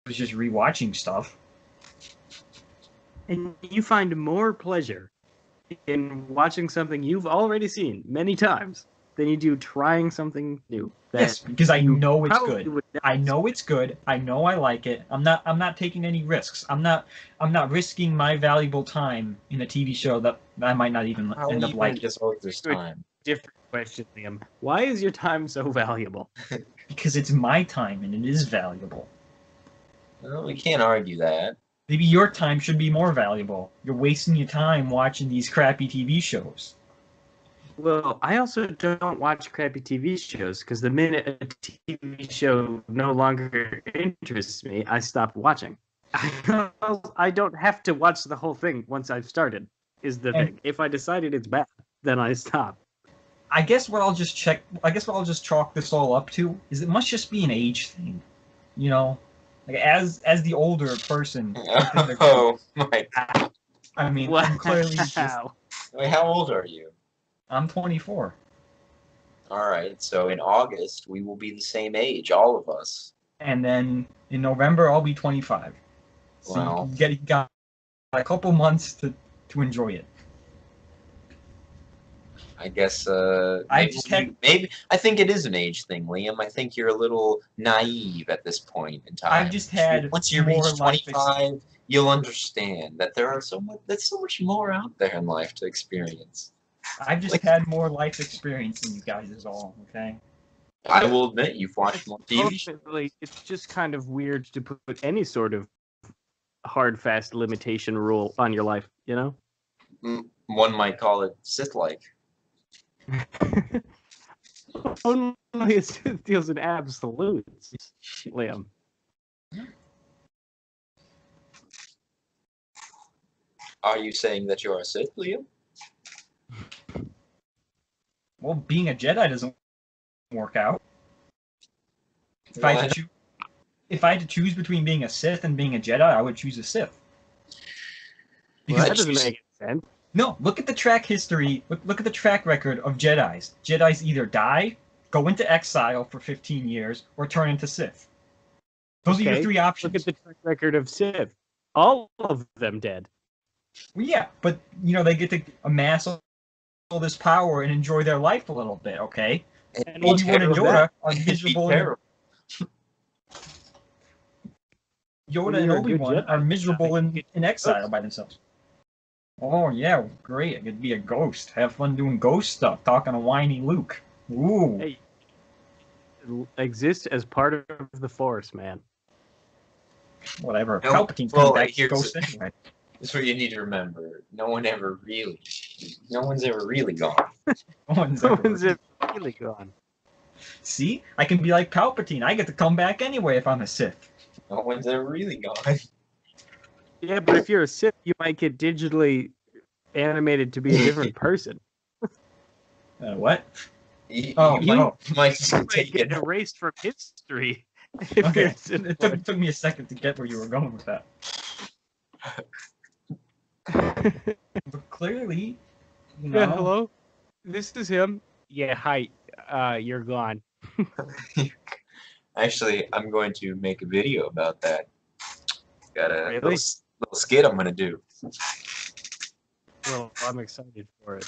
was just rewatching stuff. And you find more pleasure in watching something you've already seen many times than you do trying something new. Yes, because I know it's good. I know it's good. I know I like it. I'm not taking any risks. I'm not risking my valuable time in a TV show that I might not even end up liking. Just all this time. Different question, Liam. Why is your time so valuable? Because it's my time and it is valuable. Well, we can't argue that. Maybe your time should be more valuable. You're wasting your time watching these crappy TV shows. Well, I also don't watch crappy TV shows because the minute a TV show no longer interests me, I stop watching. I don't have to watch the whole thing once I've started, is the thing. If I decided it's bad, then I stop. I guess what I'll just chalk this all up to is it must just be an age thing. Like as the older person. Oh my God. I mean, I'm clearly just... Wait, how old are you? I'm 24. All right, so in August we will be the same age, all of us. And then in November I'll be 25. So wow. You got a couple months to enjoy it. I guess maybe I think it is an age thing, Liam. I think you're a little naive at this point in time. I've just had once you reach 25, you'll understand that there's so much more out there in life to experience. I've just had more life experience than you guys is all, okay? I will admit you've watched more TV shows. It's just kind of weird to put any sort of hard, fast limitation rule on your life, One might call it Sith-like. Only a Sith deals in absolutes, Liam. Are you saying that you're a Sith, Liam? Well, being a Jedi doesn't work out. If I had to choose between being a Sith and being a Jedi, I would choose a Sith. Well, that doesn't make sense. No, look at the track history. Look at the track record of Jedis. Jedis either die, go into exile for 15 years, or turn into Sith. Those are your three options. Look at the track record of Sith. All of them dead. Well, yeah, but they get to amass all this power and enjoy their life a little bit, okay? And Obi-Wan and Yoda are It'd be miserable. terrible. Yoda and Obi-Wan are miserable in exile by themselves. Oh, yeah, great. I could be a ghost. Have fun doing ghost stuff, talking to whiny Luke. Ooh. Hey, exist as part of the Force, man. Whatever. No, Palpatine's well, coming back here's ghost the- anyway. That's what you need to remember. No one's ever really gone. No one's No ever- one's ever really gone. See? I can be like Palpatine. I get to come back anyway if I'm a Sith. No one's ever really gone. Yeah, but if you're a Sith, you might get digitally animated to be a different person. What? You no. might just You might take get it. erased from history. If Okay. you're a Sith It took me a second to get where you were going with that. But clearly, Yeah, hello? This is him. Yeah, hi. You're gone. Actually, I'm going to make a video about that. Got a Really? little skit I'm going to do. Well, I'm excited for it.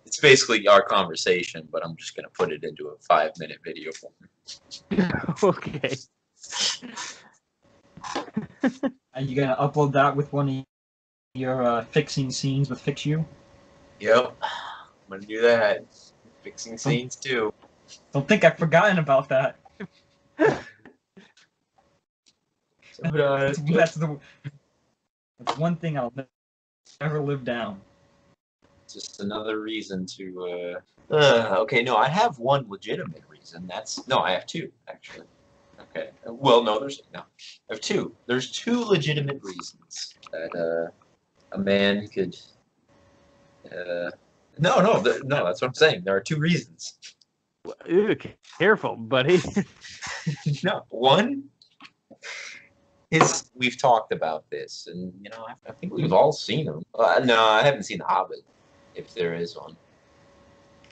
It's basically our conversation, but I'm just going to put it into a 5-minute video form. Okay. Are you gonna upload that with one of your fixing scenes with Fix You? Yep. I'm going to do that. Fixing scenes, too. Don't think I've forgotten about that. That's one thing I'll never live down. Just another reason to okay, no, I have one legitimate reason. I have two, actually. Okay. Well, no, I have two. There's two legitimate reasons that a man could no, that's what I'm saying. There are two reasons. Ew, careful, buddy. No, one is we've talked about this, and I think we've all seen them. No, I haven't seen The Hobbit, if there is one.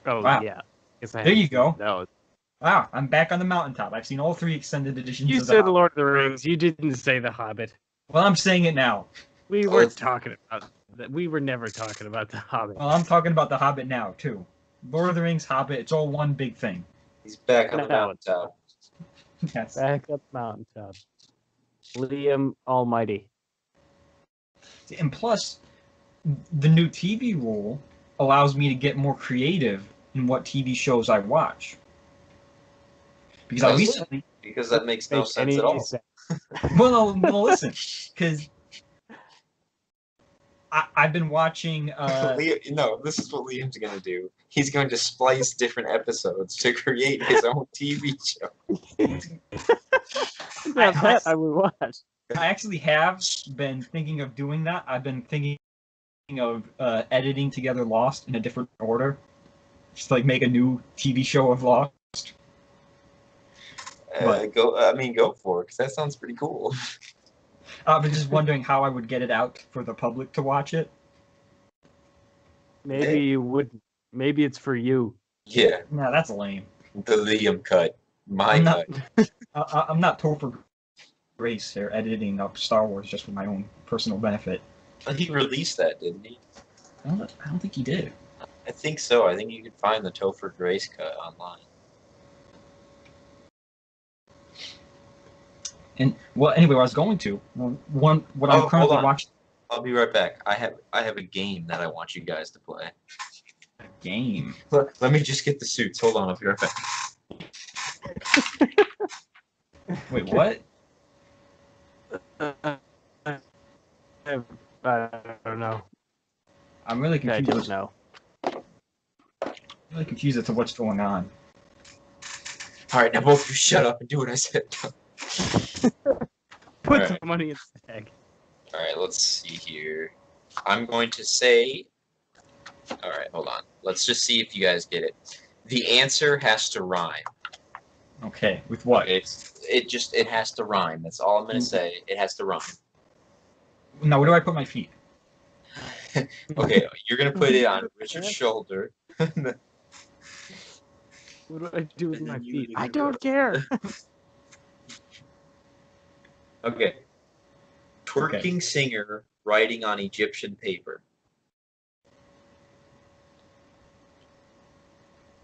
Oh, Wow. yeah. There you go. No. Wow, I'm back on the mountaintop. I've seen all 3 extended editions You of said The Lord of the Rings. You didn't say The Hobbit. Well, I'm saying it now. We weren't talking about that. We were never talking about The Hobbit. Well, I'm talking about The Hobbit now, too. Lord of the Rings, Hobbit, it's all one big thing. He's back on the mountaintop. Yes. Back up mountaintop. Liam Almighty. And plus, the new TV rule allows me to get more creative in what TV shows I watch. Because I recently... Because that makes no sense at all. Well, no, listen. Because I've been watching... this is what Liam's going to do. He's going to splice different episodes to create his own TV show. I would watch. I actually have been thinking of doing that. I've been thinking of editing together Lost in a different order. Just like make a new TV show of Lost. Go for it, because that sounds pretty cool. I've been just wondering how I would get it out for the public to watch it. Maybe you wouldn't. Maybe it's for you. Yeah, No, that's lame. the Liam cut. My I'm cut. not, I'm not Topher Grace here editing up Star Wars just for my own personal benefit. He released that, didn't he? I don't think he did. I think so. I think you can find the Topher Grace cut online. And well, anyway, what I was going to what I'm hold currently on. watching. I'll be right back. I have a game that I want you guys to play. A game. Let me just get the suits. Hold on, I'll be right back. Wait, what? I don't know. I'm really I confused. don't know. I'm really confused as to what's going on. All right, now both of you shut up and do what I said. Put Alright. some money in the bag. All right, let's see here. I'm going to say. All right, hold on. Let's just see if you guys get it. The answer has to rhyme. Okay, with what? Okay, it has to rhyme. That's all I'm gonna say. It has to rhyme. Now, where do I put my feet? Okay, you're gonna put it on Richard's shoulder. What do I do with my feet? I don't care. Okay. Twerking singer writing on Egyptian paper.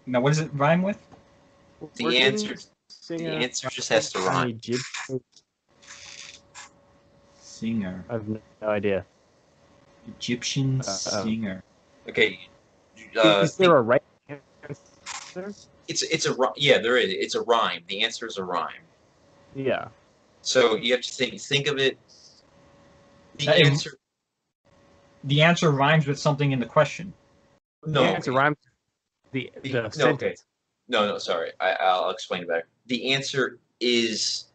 Now, what does it rhyme with? The answer just has to rhyme. Singer. I have no idea. Egyptian singer. Okay. Is there a right answer? Yeah, there is. It's a rhyme. The answer is a rhyme. Yeah. So you have to think of it. The answer rhymes with something in the question. No. The answer rhymes with the sentence. Okay. No, sorry. I'll explain it better. The answer is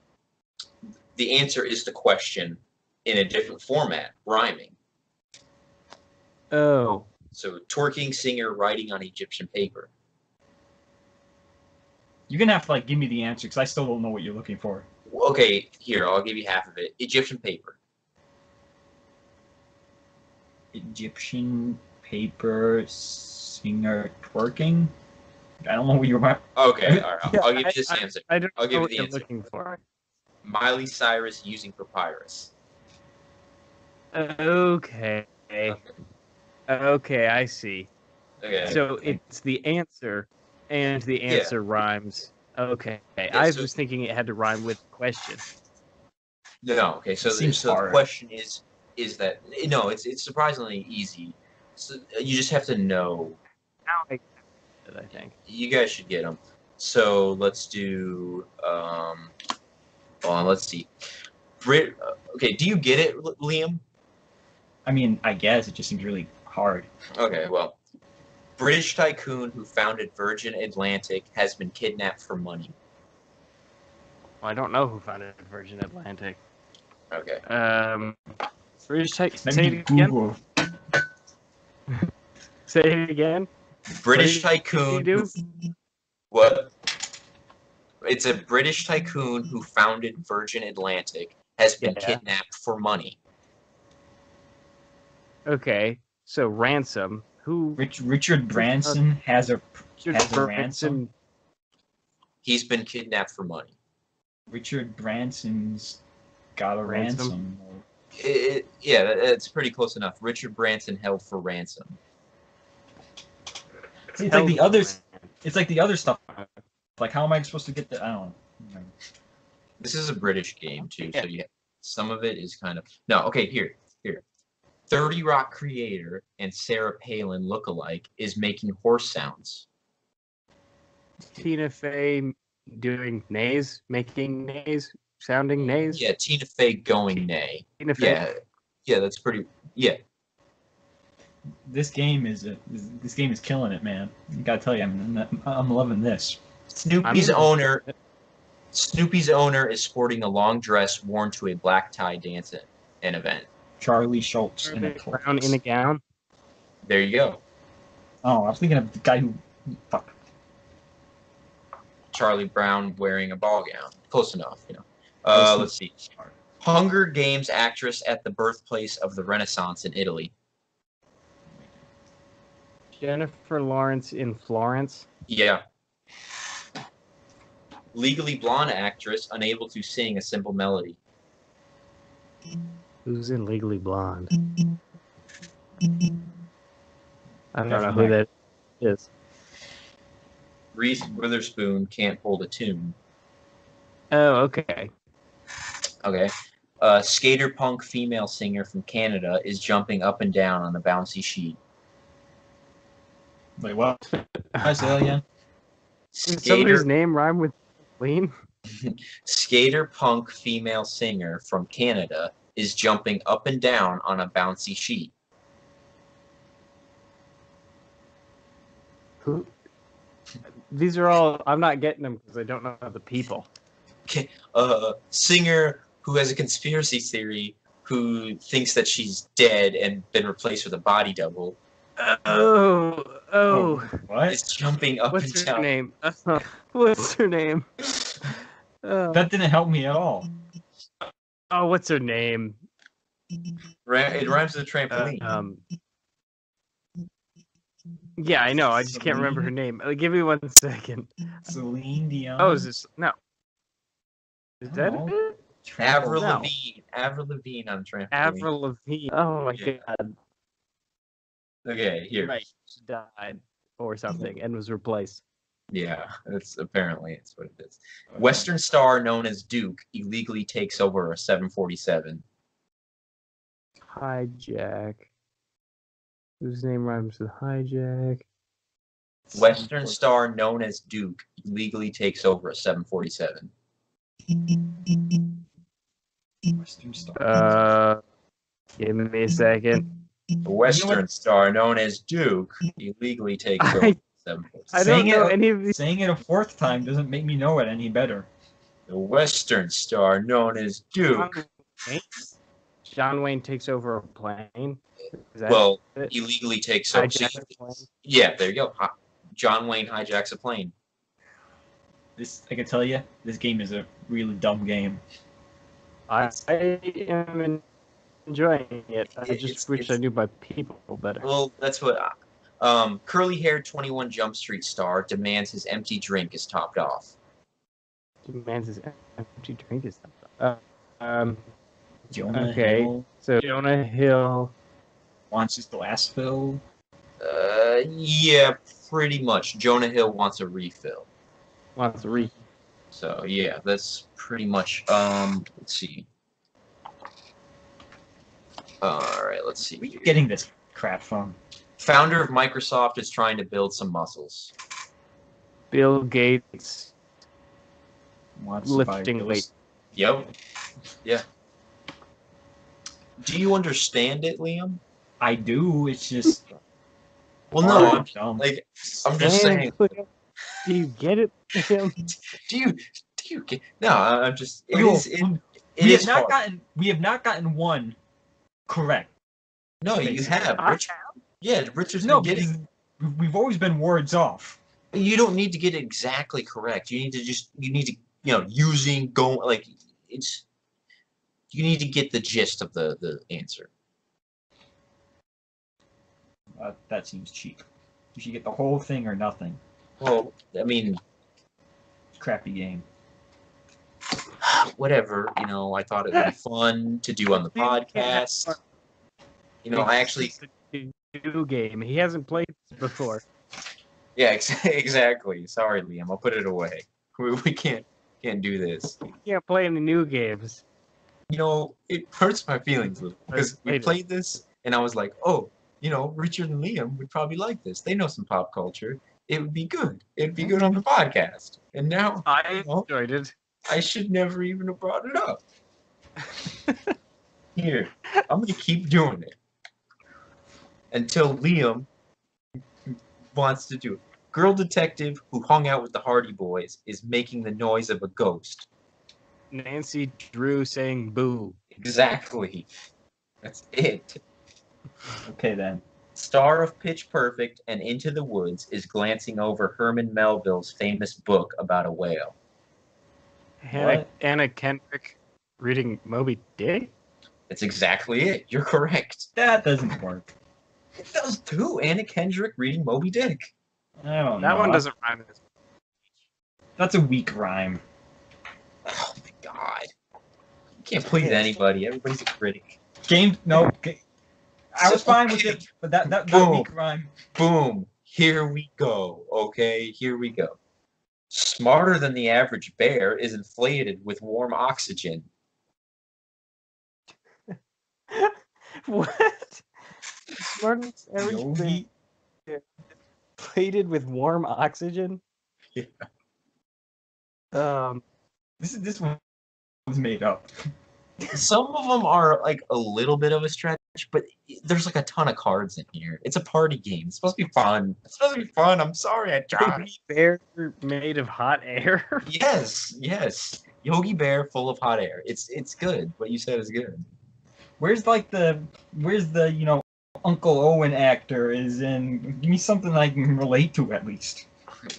the question in a different format, rhyming. Oh. So twerking singer writing on Egyptian paper. You're gonna have to give me the answer because I still don't know what you're looking for. Okay, here, I'll give you half of it. Egyptian paper. Egyptian paper singer twerking? I don't know what you're about. Okay, all right. I'll give you this answer. I don't I'll know give you what the you're answer. looking for. Miley Cyrus using papyrus. Okay. Okay, I see. Okay. So it's the answer, and the answer rhymes. Okay. I was thinking it had to rhyme with question. No, okay. So the question is that no, it's surprisingly easy. So you just have to know. Now I get it, I think. You guys should get them. So let's do. Hold on, let's see. Okay, do you get it, Liam? I mean, I guess it just seems really hard. Okay, well, British tycoon who founded Virgin Atlantic has been kidnapped for money. Well, I don't know who founded Virgin Atlantic. Okay. British tycoon. Say it again. Say it again. British tycoon. What? It's a British tycoon who founded Virgin Atlantic has been kidnapped for money. Okay, so ransom. Who? Richard Branson has a ransom. He's been kidnapped for money. Richard Branson's got a ransom. Yeah, it's pretty close enough. Richard Branson held for ransom. See, it's like the others. It's like the other stuff. Like, how am I supposed to get the? I don't know. This is a British game too, so some of it is kind of no. Okay, here. 30 Rock creator and Sarah Palin lookalike is making horse sounds. Tina Fey doing nays, making nays, sounding nays. Yeah, Tina Fey going nay. Tina Fey. Yeah, that's pretty. Yeah. This game is killing it, man. I gotta tell you, I'm loving this. Snoopy's owner is sporting a long dress worn to a black tie dance at an event. Charlie Schultz in a Brown in a gown. There you go. Oh, I was thinking of the guy who. Fuck. Charlie Brown wearing a ball gown. Close enough, Let's see. Hunger Games actress at the birthplace of the Renaissance in Italy. Jennifer Lawrence in Florence. Yeah. Legally Blonde actress unable to sing a simple melody. Who's in Legally Blonde? I don't know who that is. Reese Witherspoon can't hold a tune. Oh, okay. Okay. Skater punk female singer from Canada is jumping up and down on a bouncy sheet. Wait, what? I say that again. Did somebody's name rhyme with Lean? Skater punk female singer from Canada is jumping up and down on a bouncy sheet. Who? These are all. I'm not getting them because I don't know the people. Okay. Singer who has a conspiracy theory who thinks that she's dead and been replaced with a body double. Oh. What? Is jumping up What's and her down. name? What's her name? That didn't help me at all. Oh, what's her name? It rhymes with a trampoline. Yeah, I know. I just can't remember her name. Give me 1 second. Celine Dion. Oh, is this no? Is that No. it? Avril No. Lavigne. Avril Lavigne on trampoline. Avril Lavigne. Oh my Yeah. god. Okay, here. Right. She died or something and was replaced. Yeah, it's apparently it's what it is. Western star known as Duke illegally takes over a 747. Hijack. Whose name rhymes with hijack? Western star known as Duke illegally takes over a 747. Western Star. Give me a second. A Western star known as Duke illegally takes over a 747. I don't know any of these. Saying it a fourth time doesn't make me know it any better. The Western star known as Duke. John Wayne takes over a plane. Is that Well, it? illegally takes over. Hijacks a plane? Yeah, there you go. John Wayne hijacks a plane. This, I can tell you, this game is a really dumb game. I am enjoying it. I just wish I knew my people better. Well, that's what. Curly-haired 21 Jump Street star demands his empty drink is topped off. Demands his empty drink is Jonah okay. Hill So Jonah Hill wants his glass filled. Yeah, pretty much. Jonah Hill wants a refill. wants to read. So yeah, that's pretty much. Let's see. All right, let's see. Where are you getting this crap from? Founder of Microsoft is trying to build some muscles. Bill Gates Wants to buy lifting real weight. Yep. Yeah. Do you understand it, Liam? I do. It's just. Well, no. I'm dumb. like, I'm just saying. Do you get it, Tim? Do you get? No, I'm just. It No, is. It we is have not hard. gotten. We have not gotten one correct. No, you basically. have. Yeah, Richard's No, been getting. because we've always been words off. You don't need to get it exactly correct. You need to just. You need to. Using going like it's. You need to get the gist of the answer. That seems cheap. You should get the whole thing or nothing. Well, I mean, Crappy game. whatever. I thought it would be fun to do on the podcast. I actually. It's a new game. He hasn't played this before. Yeah, exactly. Sorry, Liam. I'll put it away. We can't do this. You can't play any new games. It hurts my feelings a little because we played this, and I was like, oh, Richard and Liam would probably like this. They know some pop culture. It would be good. It'd be good on the podcast. And now I enjoyed it. I should never even have brought it up. Here, I'm gonna keep doing it until Liam wants to do it. Girl detective who hung out with the Hardy Boys is making the noise of a ghost. Nancy Drew saying boo. Exactly. That's it. Okay then. Star of Pitch Perfect and Into the Woods is glancing over Herman Melville's famous book about a whale. Anna Kendrick reading Moby Dick? That's exactly it. You're correct. That doesn't work. It does too. Anna Kendrick reading Moby Dick. I don't know. That one doesn't rhyme. That's a weak rhyme. Oh my god. You can't please anybody. Everybody's a critic. No. I was fine with it, but that weak rhyme. Boom. Here we go. Okay, here we go. Smarter than the average bear is inflated with warm oxygen. What? Smartest average Yogi? plated with warm oxygen? Yeah. This one was made up. Some of them are like a little bit of a stretch, but there's like a ton of cards in here. It's a party game. It's supposed to be fun. I'm sorry, I tried. Yogi Bear made of hot air? Yes. Yogi Bear full of hot air. It's good. What you said is good. Where's the Uncle Owen actor is in? Give me something I can relate to at least.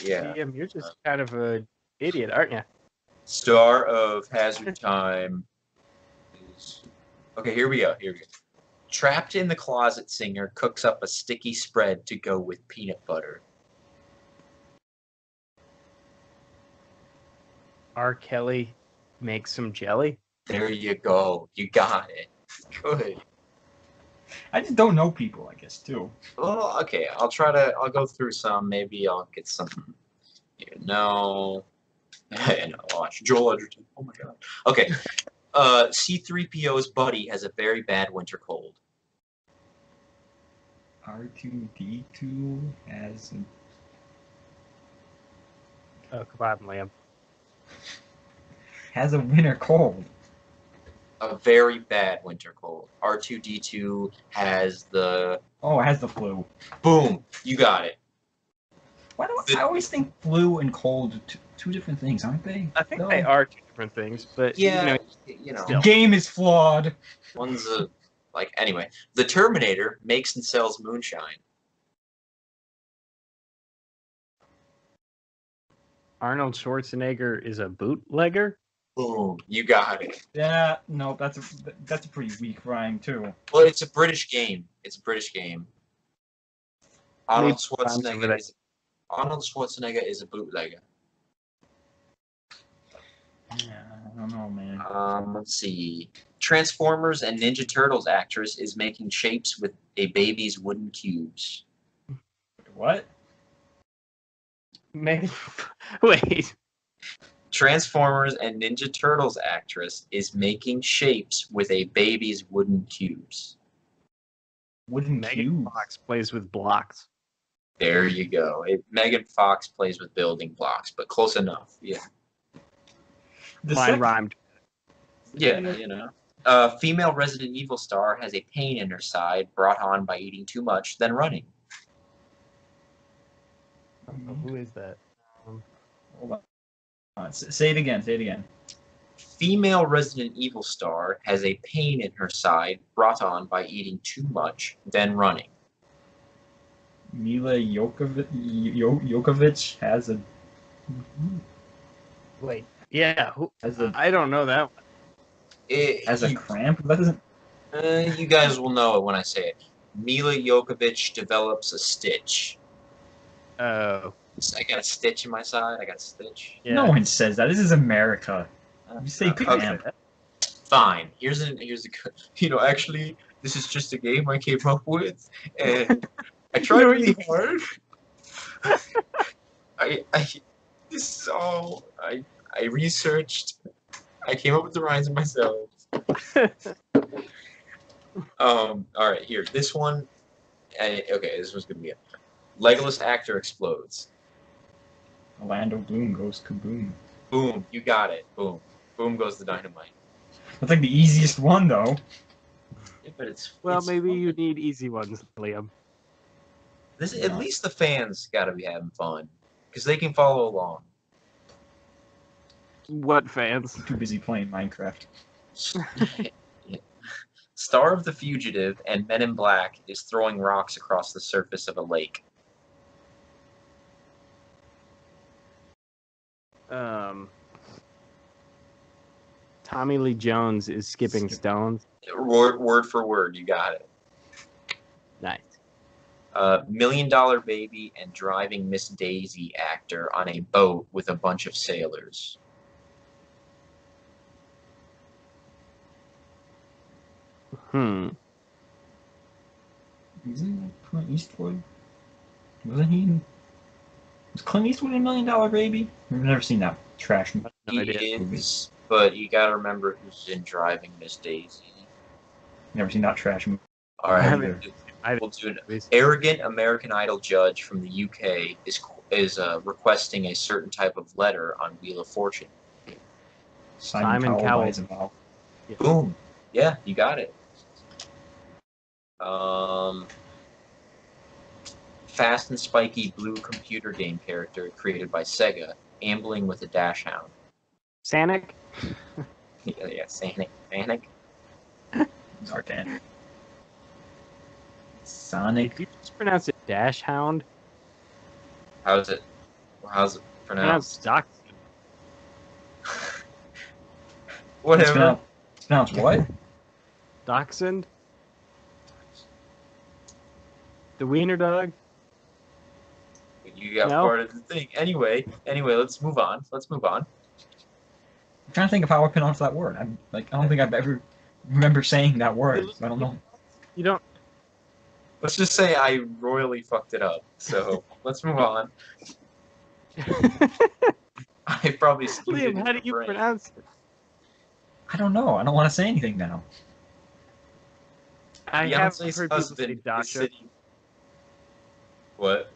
Yeah. Liam, you're just kind of a idiot, aren't you? Star of Hazard Time. Okay, here we go. Trapped in the Closet singer cooks up a sticky spread to go with peanut butter. R. Kelly makes some jelly. There you go. You got it. Good. I just don't know people, I guess, too. Well, okay. I'll go through some. Maybe I'll get some. And watch Joel Edgerton. Oh my god. Okay. C-3PO's buddy has a very bad winter cold. R2D2 has Oh, come on, Liam. a winter cold. A very bad winter cold. R2D2 has the... Oh, it has the flu. Boom! You got it. Why do I always think flu and cold are two different things, aren't they? I think they are two different things, but Yeah, The game is flawed. One's a... anyway. The Terminator makes and sells moonshine. Arnold Schwarzenegger is a bootlegger. Boom! You got it. Yeah, no, that's a pretty weak rhyme too. Well, it's a British game. Arnold Maybe Schwarzenegger is a bootlegger. Yeah, I don't know, man. Let's see. Transformers and Ninja Turtles actress is making shapes with a baby's wooden cubes. What? Maybe. Wait. Transformers and Ninja Turtles actress is making shapes with a baby's wooden cubes. Wooden Megan cube. Fox plays with blocks. There you go. Megan Fox plays with building blocks, but close enough. Yeah. Mine rhymed. Yeah, female Resident Evil star has a pain in her side brought on by eating too much, then running. Oh, who is that? Hold on. Say it again. Female Resident Evil star has a pain in her side brought on by eating too much, then running. Mila Jokovic has a... Wait. Yeah. Has a... I don't know that one. Has a cramp? That doesn't... You guys will know it when I say it. Mila Jokovic develops a stitch. Oh. I got a stitch in my side. I got a stitch. Yeah. No one says that. This is America. You say cramp. Fine. Here's a actually, this is just a game I came up with, and I tried really hard. This is all I researched. I came up with the rhymes myself. All right, here. This one. Okay, this one's gonna be it. Legolas actor explodes. Orlando Bloom goes kaboom. Boom! You got it. Boom! Boom goes the dynamite. That's like the easiest one, though. Yeah, but it's Maybe fun. you need easy ones, Liam. At least the fans got to be having fun because they can follow along. What fans? Too busy playing Minecraft. Star of the Fugitive and Men in Black is throwing rocks across the surface of a lake. Tommy Lee Jones is skipping stones. Word for word, you got it. Nice. $1 Million Baby and Driving Miss Daisy actor on a boat with a bunch of sailors. Isn't that Clint Eastwood? Wasn't he? Was Clint Eastwood in $1 Million Baby? I've never seen that trash movie. No idea. Is, but you gotta remember who's in Driving Miss Daisy. Never seen that trash movie. All right, I we'll do it. Arrogant American Idol judge from the UK is requesting a certain type of letter on Wheel of Fortune. Simon Cowell is involved. Yeah. Boom. Yeah, you got it. Fast and spiky blue computer game character created by Sega, ambling with a dash hound. Sanic? Yeah, Sanic. Zartan. Sonic. Did you just pronounce it Dash Hound? How's it pronounced? Doc. Whatever. It's pronounced what? Dachshund? The wiener dog? You got No? part of the thing. Anyway, let's move on. I'm trying to think of how I pronounce that word. I don't think I've ever remember saying that word. So I don't know. You don't. Let's just say I royally fucked it up. So let's move on. I probably skewed it Liam, in how do your you brain. pronounce it? I don't know. I don't want to say anything now. I have Beyonce's heard people say husband is Dachshund. sitting. What?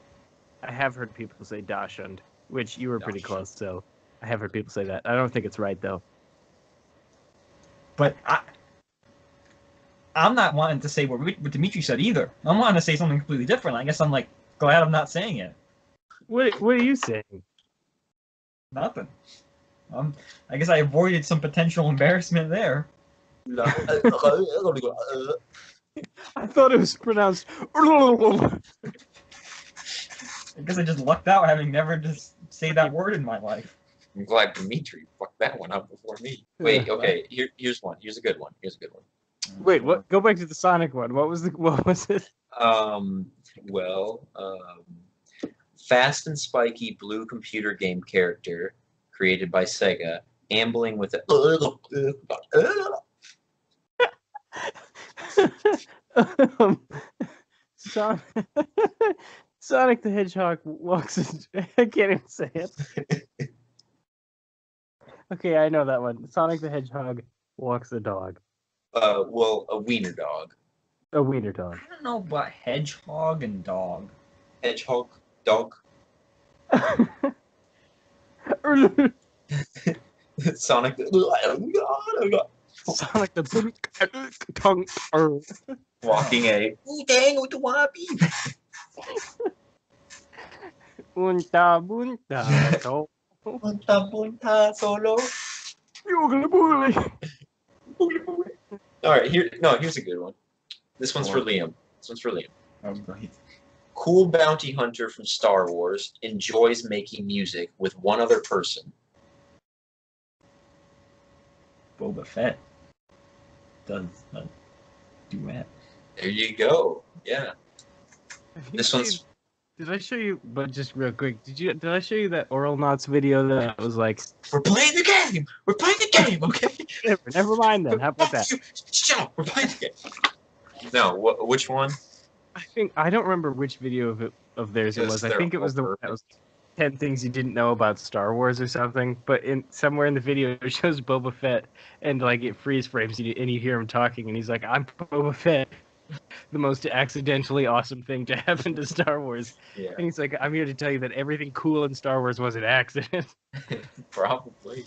I have heard people say Dachshund, which you were pretty Dachshund. close, so I have heard people say that. I don't think it's right, though. But I'm not wanting to say what Dmitri said either. I'm wanting to say something completely different. I guess I'm like glad I'm not saying it. What are you saying? Nothing. I guess I avoided some potential embarrassment there. I thought it was pronounced. I guess I just lucked out having never just say that word in my life. I'm glad Dmitri fucked that one up before me. Wait, okay. Here's one. Here's a good one. Wait, what? Go back to the Sonic one. What was it? Fast and spiky blue computer game character created by Sega, ambling with a Sonic, Sonic the Hedgehog walks. I can't even say it. Okay, I know that one. Sonic the Hedgehog walks a dog. well, a wiener dog. A wiener dog. I don't know about hedgehog and dog. Hedgehog dog. Sonic the Sonic the tongue. walking a Bunta bunta. So. Punta solo. Boogly boogly. All right, here's a good one. This one's for Liam. Oh, great. Cool bounty hunter from Star Wars enjoys making music with one other person. Boba Fett does a duet. There you go. Yeah. This one's Did I show you? But just real quick, did I show you that Oral Knots video that was like? we're playing the game. We're playing the game. Okay. Never mind then. How about that? Shut up. We're playing the game. No. Which one? I don't remember which video of theirs it Because was. I they're think it was the all one that was 10 things you didn't know about Star Wars or something. But somewhere in the video it shows Boba Fett and like it freeze frames and you hear him talking and he's like, "I'm Boba Fett." The most accidentally awesome thing to happen to Star Wars. Yeah. And he's like, "I'm here to tell you that everything cool in Star Wars was an accident." Probably.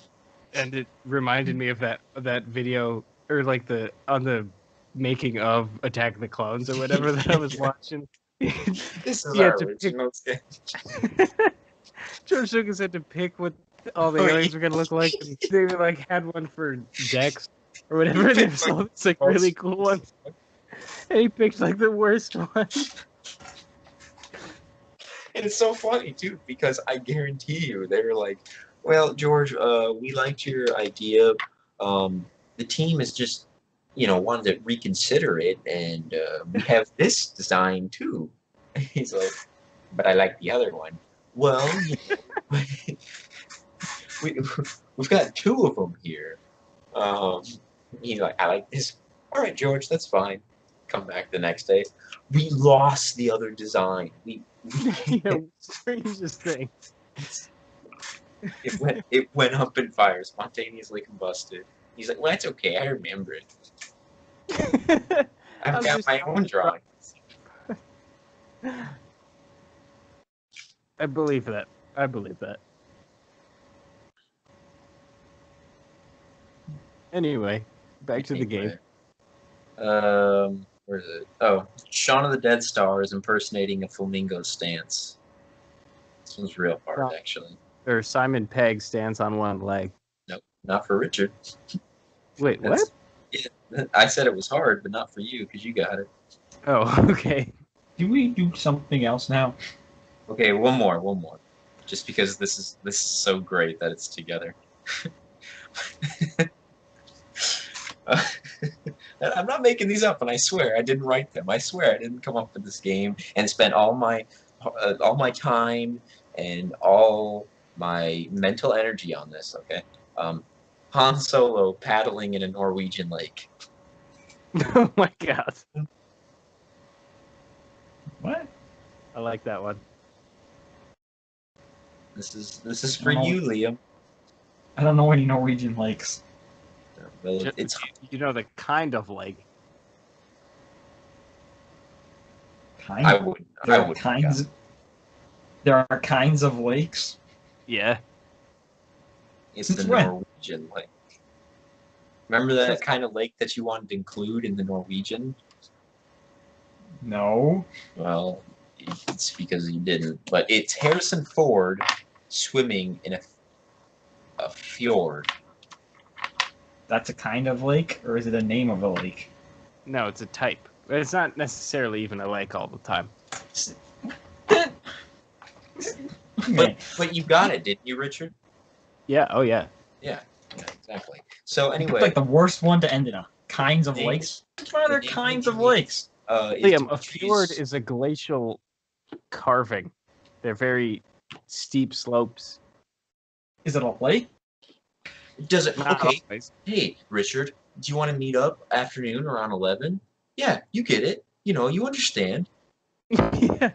And it reminded me of that video, or like on the making of Attack of the Clones or whatever that I was watching. This is He had our to original sketch. George Lucas had to pick what all the aliens were gonna look like. And they like had one for Dex or whatever. And it's like really cool ones. And he picked like the worst one. And it's so funny too because I guarantee you they were like, "Well, George, we liked your idea. The team is just, wanted to reconsider it, and we have this design too." He's like, "But I like the other one." Well, we've got two of them here. He's like, "I like this." All right, George, that's fine. Come back the next day. We lost the other design. Strangest thing. It went up in fire, spontaneously combusted. He's like, "Well, that's okay. I remember it. I've got my own drawing." I believe that. Anyway, back to the game. Where is it? Oh, Shaun of the Dead Star is impersonating a flamingo stance. This one's real hard, actually. Or Simon Pegg stands on one leg. Nope, not for Richard. Wait, what? Yeah, I said it was hard, but not for you because you got it. Oh, okay. Do we do something else now? Okay, one more. Just because this is so great that it's together. I'm not making these up, and I swear I didn't write them. I swear I didn't come up with this game and spend all my time and all my mental energy on this. Okay, Han Solo paddling in a Norwegian lake. Oh my god. What? I like that one. This is for you, Liam. I don't know any Norwegian lakes. Well, it's You know the kind of lake. Kind I of. would There are kinds of lakes. Yeah. It's Since the when? Norwegian lake. Remember that kind of lake that you wanted to include in the Norwegian? No. Well, it's because you didn't. But it's Harrison Ford swimming in a fjord. That's a kind of lake, or is it a name of a lake? No, it's a type. It's not necessarily even a lake all the time. Okay. But you got it, didn't you, Richard? Yeah. Oh yeah. Yeah, exactly. So It's anyway, like the worst one to end in a kinds of Name- lakes. Why are there the name kinds of of the game- lakes? is Liam, a Dimitri's- fjord is a glacial carving. They're very steep slopes. Is it a lake? Does it? Not Okay. always. Hey, Richard, do you want to meet up afternoon around 11? Yeah, you get it. You understand. Yeah.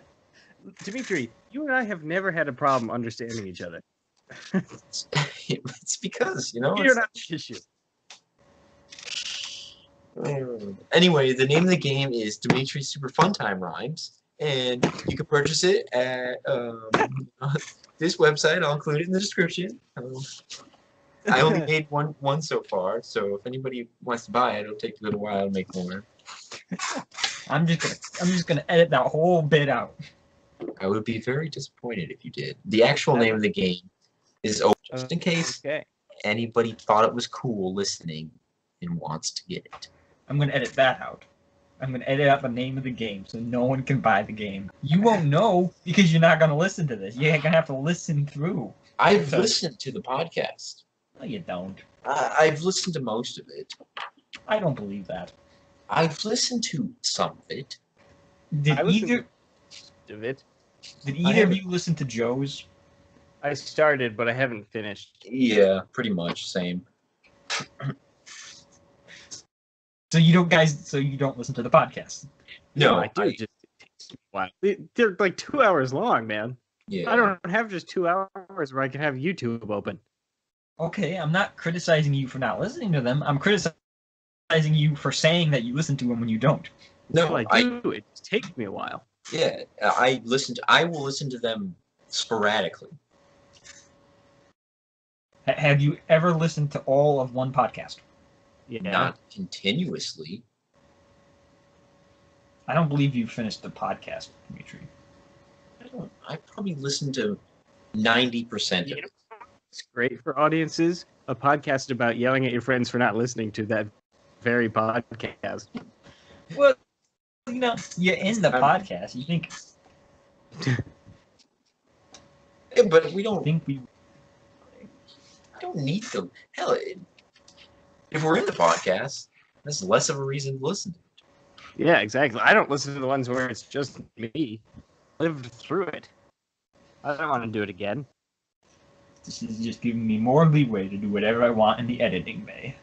Dimitri, you and I have never had a problem understanding each other. It's because You're it's not the issue. Anyway, the name of the game is Dimitri's Super Fun Time Rhymes, and you can purchase it at this website. I'll include it in the description. I only made one so far, so if anybody wants to buy it, it'll take a little while to make more. I'm just gonna edit that whole bit out. I would be very disappointed if you did. The actual name of the game is just in case Okay. anybody thought it was cool listening and wants to get it. I'm gonna edit that out. I'm gonna edit out the name of the game so no one can buy the game. You won't know because you're not gonna listen to this. You're gonna have to listen through. I've So- listened to the podcast. No, you don't. I've listened to most of it. I don't believe that. I've listened to some of it. Did I listened either Of it. did I either of haven't- you listen to Joe's? I started, but I haven't finished. Yeah, pretty much same. So you don't listen to the podcast. No, I do. Just it takes me a while. They're like 2 hours long, man. yeah. I don't have just 2 hours where I can have YouTube open. Okay, I'm not criticizing you for not listening to them. I'm criticizing you for saying that you listen to them when you don't. No, Well, I do. It just takes me a while. yeah. I will listen to them sporadically. Have you ever listened to all of one podcast? Yeah. Not continuously. I don't believe you finished the podcast, Dmitri. I probably listened to 90% of You know, it. it's great for audiences. A podcast about yelling at your friends for not listening to that very podcast. Well, you're in the podcast. You think Yeah, but we don't we need to. Hell, if we're in the podcast, that's less of a reason to listen to it. Yeah, exactly. I don't listen to the ones where it's just me. Lived through it. I don't want to do it again. This is just giving me more leeway to do whatever I want in the editing bay.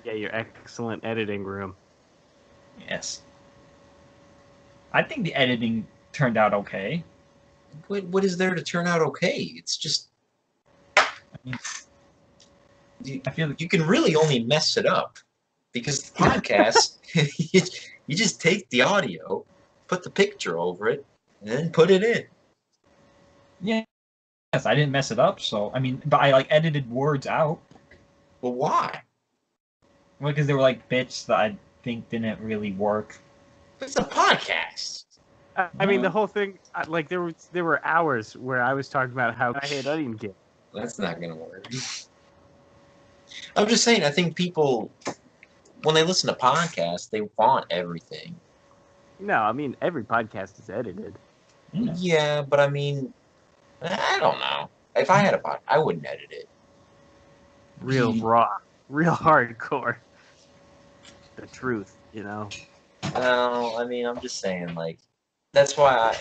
Yeah, your excellent editing room. Yes. I think the editing turned out okay. What is there to turn out okay? It's just I mean, I feel like you can really only mess it up because the podcast you just take the audio, put the picture over it, and then put it in. yes, I didn't mess it up. So I mean, but I edited words out. Well, why? Well, because there were bits that I think didn't really work. It's a podcast. I mean, the whole thing. There were hours where I was talking about how I hate onion kid. That's not gonna work. I'm just saying, I think people, when they listen to podcasts, they want everything. No, I mean, every podcast is edited. Yeah, but I mean, I don't know. If I had a podcast, I wouldn't edit it. Real raw, real hardcore. The truth, you know. No, I mean, I'm just saying, like, that's why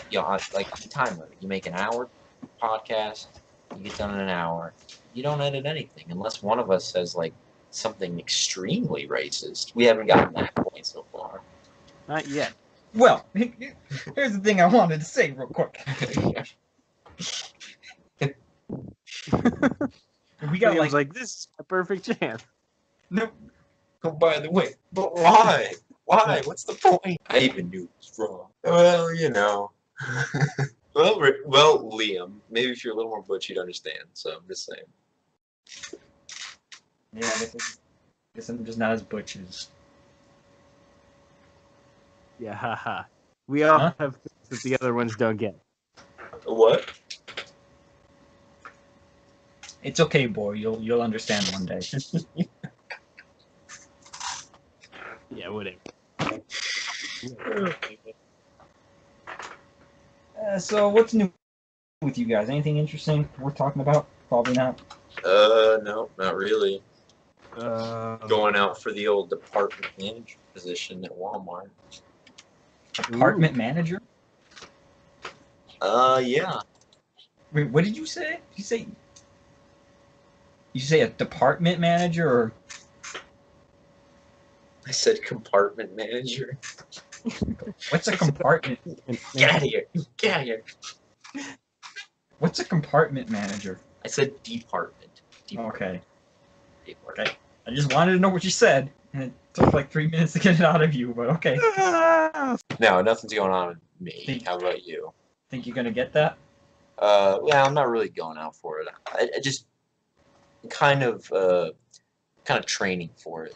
like time limit. You make an hour podcast, you get done in an hour. You don't edit anything unless one of us says like something extremely racist. We haven't gotten that point so far. Not yet. Well, here's the thing I wanted to say real quick. We got like this is a perfect chance. No. Oh, by the way, but why? Why? What's the point? I even knew it was wrong. Well, you know. well, Liam, maybe if you're a little more butch, you'd understand. So I'm just saying. Yeah, I guess I'm just not as butch as. Yeah, haha. We all have things that the other ones don't get. What? It's okay, boy. You'll understand one day. Yeah, whatever. So what's new with you guys? Anything interesting worth talking about? Probably not. No, not really. Um, Going out for the old department manager position at Walmart. Department manager? Yeah. Wait, what did you say? You say a department manager or? I said compartment manager. What's a compartment? Get out of here! Get out of here! What's a compartment manager? I said department. Okay. Department. Okay. I just wanted to know what you said, and it took like 3 minutes to get it out of you, but okay. No, nothing's going on with me. How about you? Think you're gonna get that? Yeah, I'm not really going out for it. I just kind of training for it.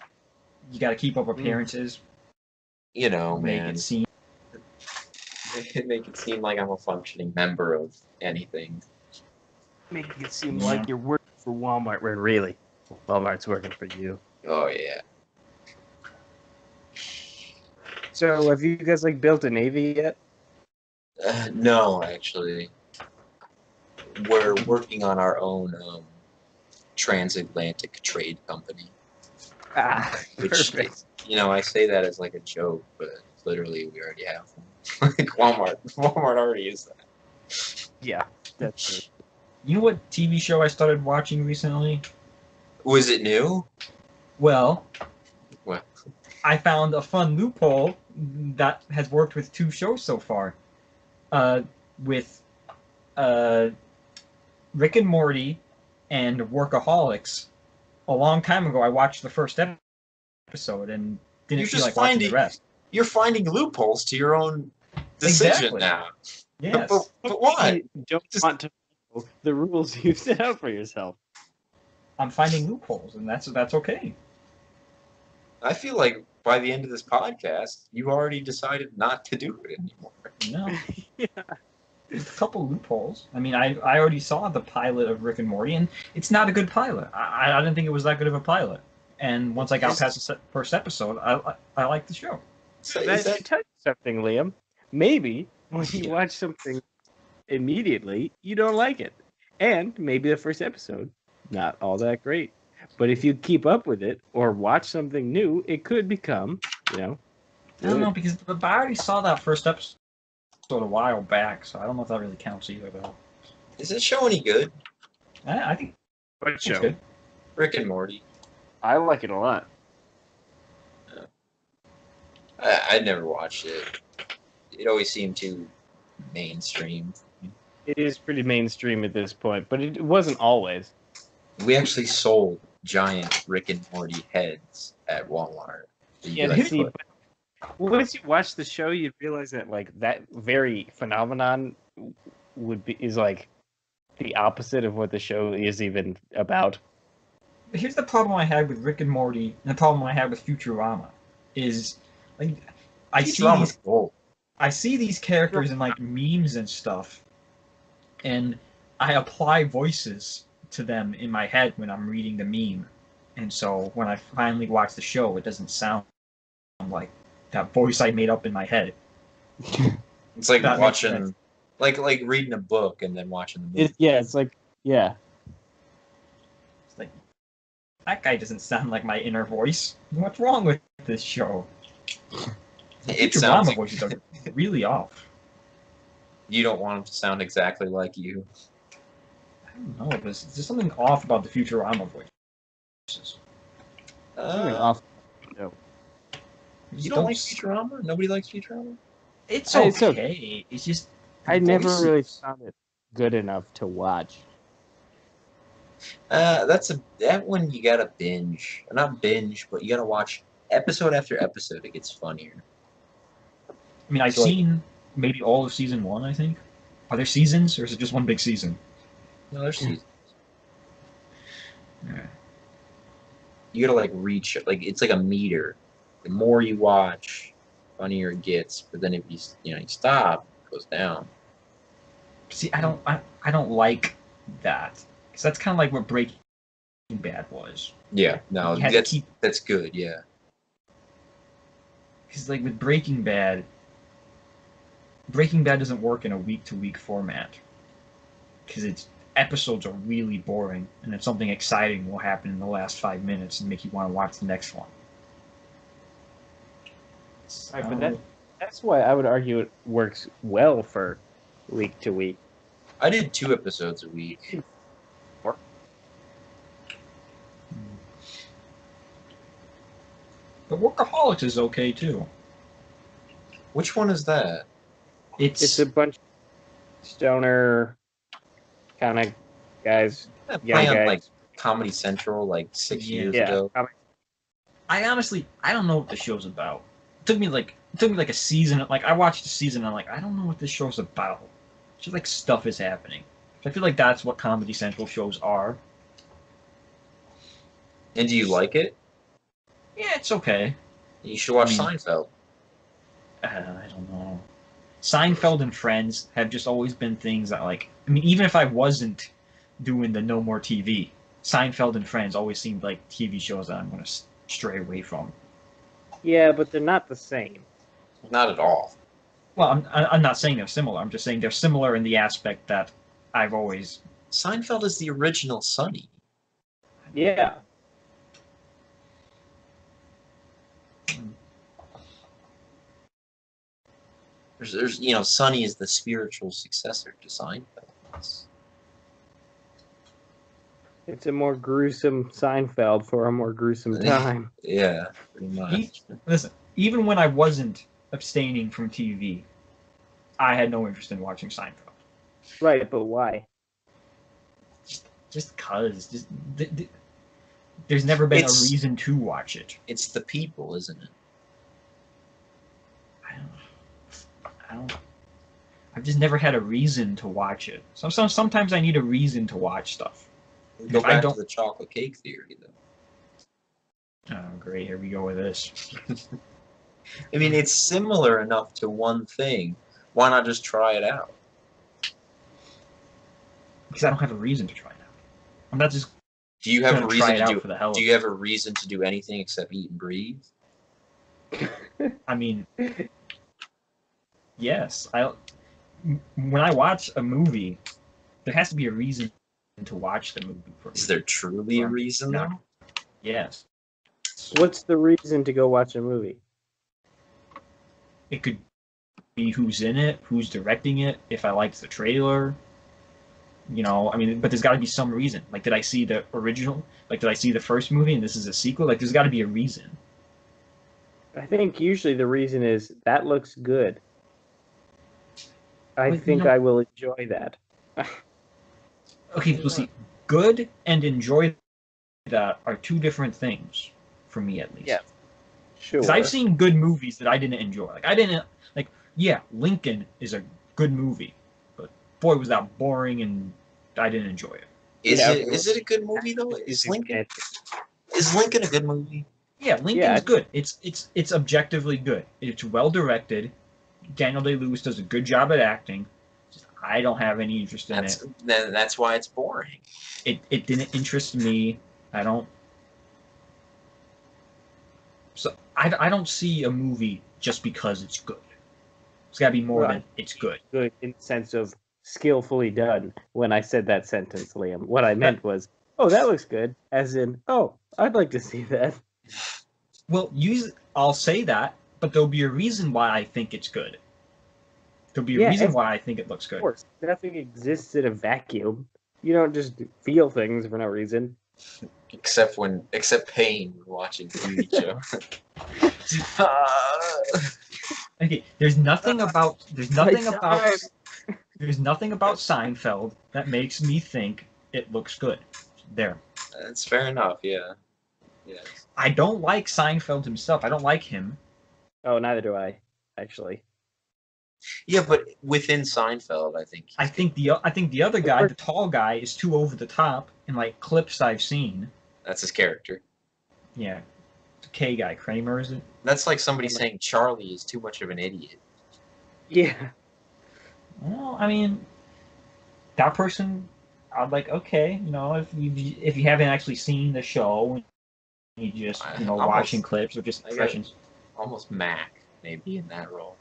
You got to keep up appearances. You know, Make man. it seem. Make it seem like I'm a functioning member of anything. Make it seem like you're working for Walmart when really Walmart's working for you. Oh yeah. So have you guys like built a navy yet? No, actually. We're working on our own transatlantic trade company. Which, Perfect. you know, I say that as like a joke, but literally we already have one. Like Walmart already is that. Yeah, that's true. You know what TV show I started watching recently? Was it new? Well, What? I found a fun loophole that has worked with 2 shows so far. With Rick and Morty and Workaholics. A long time ago, I watched the first episode and didn't feel like watching the rest. You're finding loopholes to your own decision now. Yes. But why? You don't want to follow the rules you set out for yourself. I'm finding loopholes, and that's okay. I feel like by the end of this podcast, you already decided not to do it anymore. No. Yeah. There's a couple loopholes. I mean, I already saw the pilot of Rick and Morty, and it's not a good pilot. I didn't think it was that good of a pilot. And once I got past the first episode, I liked the show. So That should tell you something, Liam. Maybe when you watch something immediately, you don't like it. And maybe the first episode, not all that great. But if you keep up with it or watch something new, it could become, you know. I don't know, because I already saw that first episode a while back, so I don't know if that really counts either, though. Is this show any good? I think What it's show? good. Rick and Morty. I like it a lot. I never watched it. It always seemed too mainstream. It is pretty mainstream at this point, but it wasn't always. We actually sold giant Rick and Morty heads at Walmart. Yeah, see, but once you watch the show, you realize that like that very phenomenon is like the opposite of what the show is even about. Here's the problem I had with Rick and Morty, and the problem I had with Futurama, is like I see these characters in like memes and stuff, and I apply voices to them in my head when I'm reading the meme, And so when I finally watch the show, it doesn't sound like that voice I made up in my head. It's like That makes sense. watching, like reading a book and then watching the movie. It's like, yeah. It's like, that guy doesn't sound like my inner voice. What's wrong with this show? It sounds Futurama like voices are really off. you don't want him to sound exactly like you. I don't know. There's something off about the Futurama voices. Something off. No. You don't like Futurama? Nobody likes Futurama? It's It's okay. It's just I never voices. really found it good enough to watch. That one you gotta binge. Not binge, but you gotta watch episode after episode. It gets funnier. I mean, I've seen maybe all of season 1, I think. Are there seasons, or is it just one big season? No, there's seasons. Yeah. You gotta reach it's like a meter. The more you watch, funnier it gets. But then if you stop, it goes down. See, I don't like that, because that's kind of like what Breaking Bad was. Yeah, no, You had to that's good. Yeah, because like with Breaking Bad doesn't work in a week-to-week format, because its episodes are really boring, and then something exciting will happen in the last 5 minutes and make you want to watch the next one. Right, but that's why I would argue it works well for week to week. I did 2 episodes a week. But Workaholics is okay too. Which one is that? It's a bunch of stoner kind of guys. That Young play on guys. Comedy Central 6 years Yeah. ago. I honestly don't know what the show's about. It took me like a season. Like I watched the season, and I'm like, I don't know what this show's about. It's just like stuff is happening. I feel like that's what Comedy Central shows are. And do you like it? Yeah, it's okay. You should watch Seinfeld. I don't know. Seinfeld and Friends have just always been things that even if I wasn't doing the No More TV, Seinfeld and Friends always seemed like TV shows that I'm going to stray away from. Yeah, but they're not the same. Not at all. Well, I'm not saying they're similar. I'm just saying they're similar in the aspect that I've always... Seinfeld is the original Sunny. Yeah. There's Sunny is the spiritual successor to Seinfeld. It's a more gruesome Seinfeld for a more gruesome time. Yeah, pretty much. Listen, even when I wasn't abstaining from TV, I had no interest in watching Seinfeld. Right, but why? Just cause. There's never been a reason to watch it. It's the people, isn't it? I don't. I've just never had a reason to watch it. Sometimes I need a reason to watch stuff. Go back to the chocolate cake theory, though. Oh, great! Here we go with this. I mean, it's similar enough to one thing. Why not just try it out? Because I don't have a reason to try it out. I'm not just. Do you have a reason to do? For the hell do you have a reason to do anything except eat and breathe? I mean, yes. When I watch a movie, there has to be a reason to watch the movie. Is there truly a reason, though? Yes. What's the reason to go watch a movie? It could be who's in it, who's directing it, if I liked the trailer. But there's got to be some reason. Like, did I see the original? Like, did I see the first movie and this is a sequel? Like, there's got to be a reason. I think usually the reason is that looks good. I think I will enjoy that. Okay, well, see, good and enjoy that are two different things, for me at least. Yeah, sure. Because I've seen good movies that I didn't enjoy. Lincoln is a good movie, but boy, was that boring, and I didn't enjoy it. Is it a good movie though? Is Lincoln a good movie? Yeah, Lincoln's good. It's objectively good. It's well directed. Daniel Day-Lewis does a good job at acting. I don't have any interest in it. That's why it's boring. It didn't interest me. I don't. So I don't see a movie just because it's good. It's got to be more Right. than it's good. Good in the sense of skillfully done. When I said that sentence, Liam, what I meant was, oh, that looks good. As in, oh, I'd like to see that. Well, I'll say that, but there'll be a reason why I think it's good. There'll be a reason why I think it looks good. Of course, nothing exists in a vacuum. You don't just feel things for no reason. Except pain when watching TV show. Okay, there's nothing about Seinfeld that makes me think it looks good. There. That's fair enough. Yeah. Yes. I don't like Seinfeld himself. I don't like him. Oh, neither do I, actually. Yeah, but within Seinfeld, I think. I think the other guy, the tall guy, is too over the top in like clips I've seen. That's his character. Yeah, the K guy, Kramer, is it? That's like somebody saying Charlie is too much of an idiot. Yeah. Well, I mean, that person, I'd like, okay, if you haven't actually seen the show, you just watching clips or just impressions. Almost Mac maybe in that role.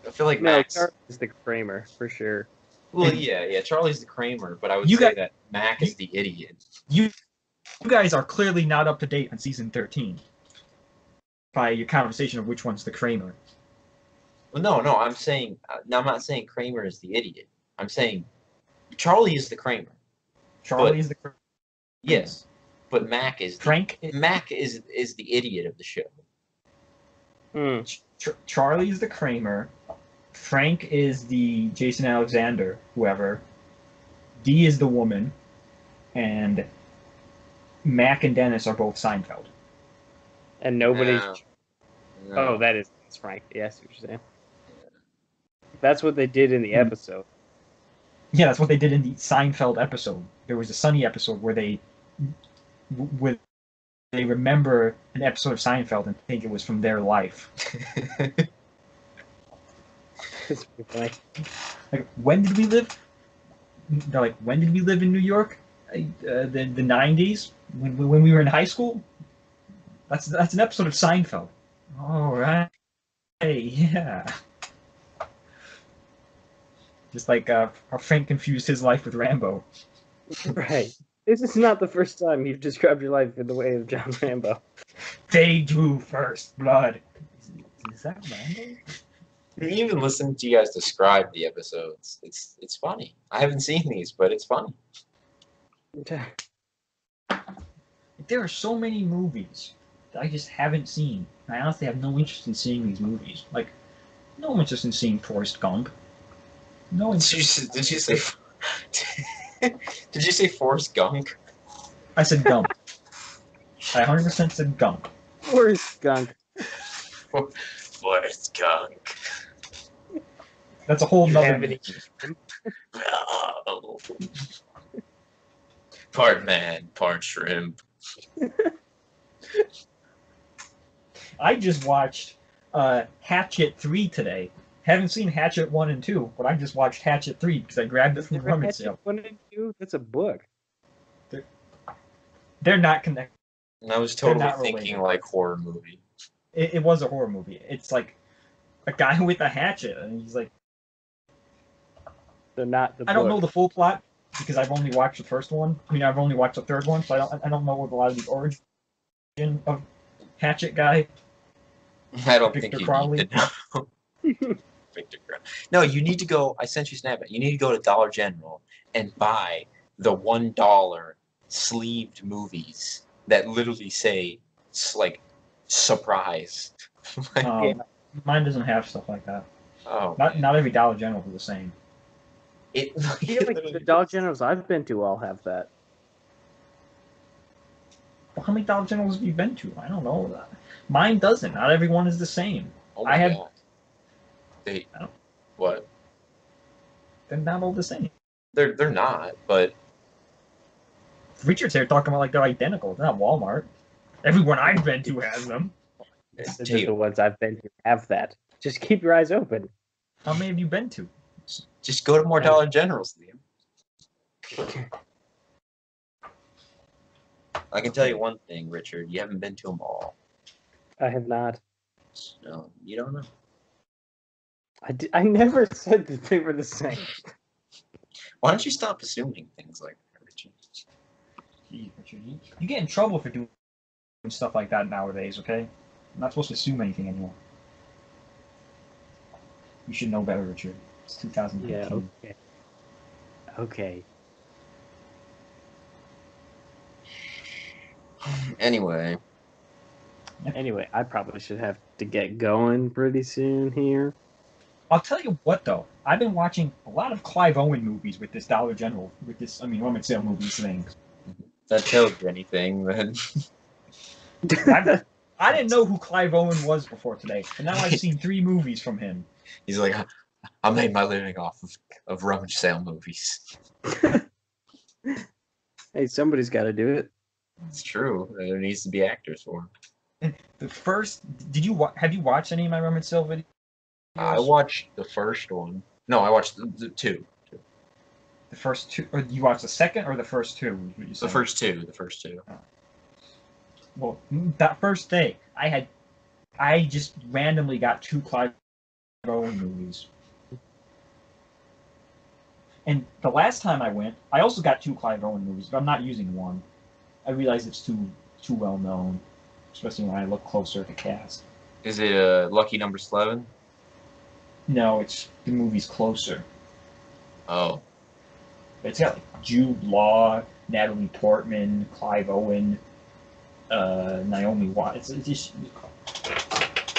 I feel like Max is the Kramer for sure. Well, yeah, Charlie's the Kramer, but I would say that Mac is the idiot. You guys are clearly not up to date on season 13 by your conversation of which one's the Kramer. Well, no, I'm saying I'm not saying Kramer is the idiot. I'm saying Charlie is the Kramer. Charlie is the Kramer. Yes, but Mac is Frank. Mac is the idiot of the show. Charlie is the Kramer. Frank is the Jason Alexander, whoever. Dee is the woman, and Mac and Dennis are both Seinfeld. And nobody's. No. Oh, that's Frank. Yes, what you're saying. That's what they did in the episode. Yeah, that's what they did in the Seinfeld episode. There was a Sunny episode where they remember an episode of Seinfeld and think it was from their life. That's pretty funny. Like, when did we live? They're like, when did we live in New York? The 90s? When we were in high school? That's an episode of Seinfeld. All right. Hey, yeah. Just like how Frank confused his life with Rambo. Right. This is not the first time you've described your life in the way of John Rambo. They drew first blood. Is that Rambo? Even listening to you guys describe the episodes, it's funny. I haven't seen these, but it's funny. There are so many movies that I just haven't seen. I honestly have no interest in seeing these movies. Like, no interest in seeing Forrest Gump. No interest. Did you say? Did you say Forrest Gump? I said Gump. I 100% said Gump. Forrest Gump. Forrest Gump. That's a whole nother movie. Oh. Part man, part shrimp. I just watched Hatchet 3 today. Haven't seen Hatchet 1 and 2, but I just watched Hatchet 3 because I grabbed it from the rummage sale. 1 and 2? That's a book. They're not connected. I was totally thinking like horror movie. It was a horror movie. It's like a guy with a hatchet, and he's like... They're not the book. I don't know the full plot because I've only watched the first one. I mean, I've only watched the third one, so I don't know what a lot of the origin of Hatchet guy. I don't Victor think you Crowley. need to know. Victor Crowley. No, you need to go. I sent you Snapchat. You need to go to Dollar General and buy the $1 sleeved movies that literally say like surprise. Mine doesn't have stuff like that. Oh, not every Dollar General is the same. I feel like the Dollar Generals I've been to all have that. Well, how many Dollar Generals have you been to? I don't know. Mine doesn't. Not everyone is the same. Oh my God. What? They're not all the same. They're not, but Richard's here talking about like they're identical. They're not Walmart. Everyone I've been to has them. The ones I've been to have that. Just keep your eyes open. How many have you been to? Just go to more Dollar Generals, Liam. I can tell you one thing, Richard. You haven't been to them all. I have not. No, you don't know. I never said that they were the same. Why don't you stop assuming things like that, Richard? Gee, Richard, you get in trouble for doing stuff like that nowadays, okay? I'm not supposed to assume anything anymore. You should know better, Richard. It's 2015. Yeah, okay. Anyway, Anyway, I probably should have to get going pretty soon here. I'll tell you what, though. I've been watching a lot of Clive Owen movies with this Dollar General, rummage sale movies thing. that tells you anything, then. I didn't know who Clive Owen was before today, and now I've seen 3 movies from him. He's like, I made my living off of rummage sale movies. Hey, somebody's got to do it. It's true. There needs to be actors for him. The first, have you watched any of my rummage sale videos? I watched the first one. No, I watched the 2. The first 2, or you watched the second or the first 2? The first two. Well, that first day, I just randomly got 2 Clive Owen movies. And the last time I went, I also got 2 Clive Owen movies, but I'm not using one. I realize it's too well known, especially when I look closer at the cast. Is it Lucky Number 11? No, it's the movie's Closer. Oh. It's got like Jude Law, Natalie Portman, Clive Owen, Naomi Watts. It's just,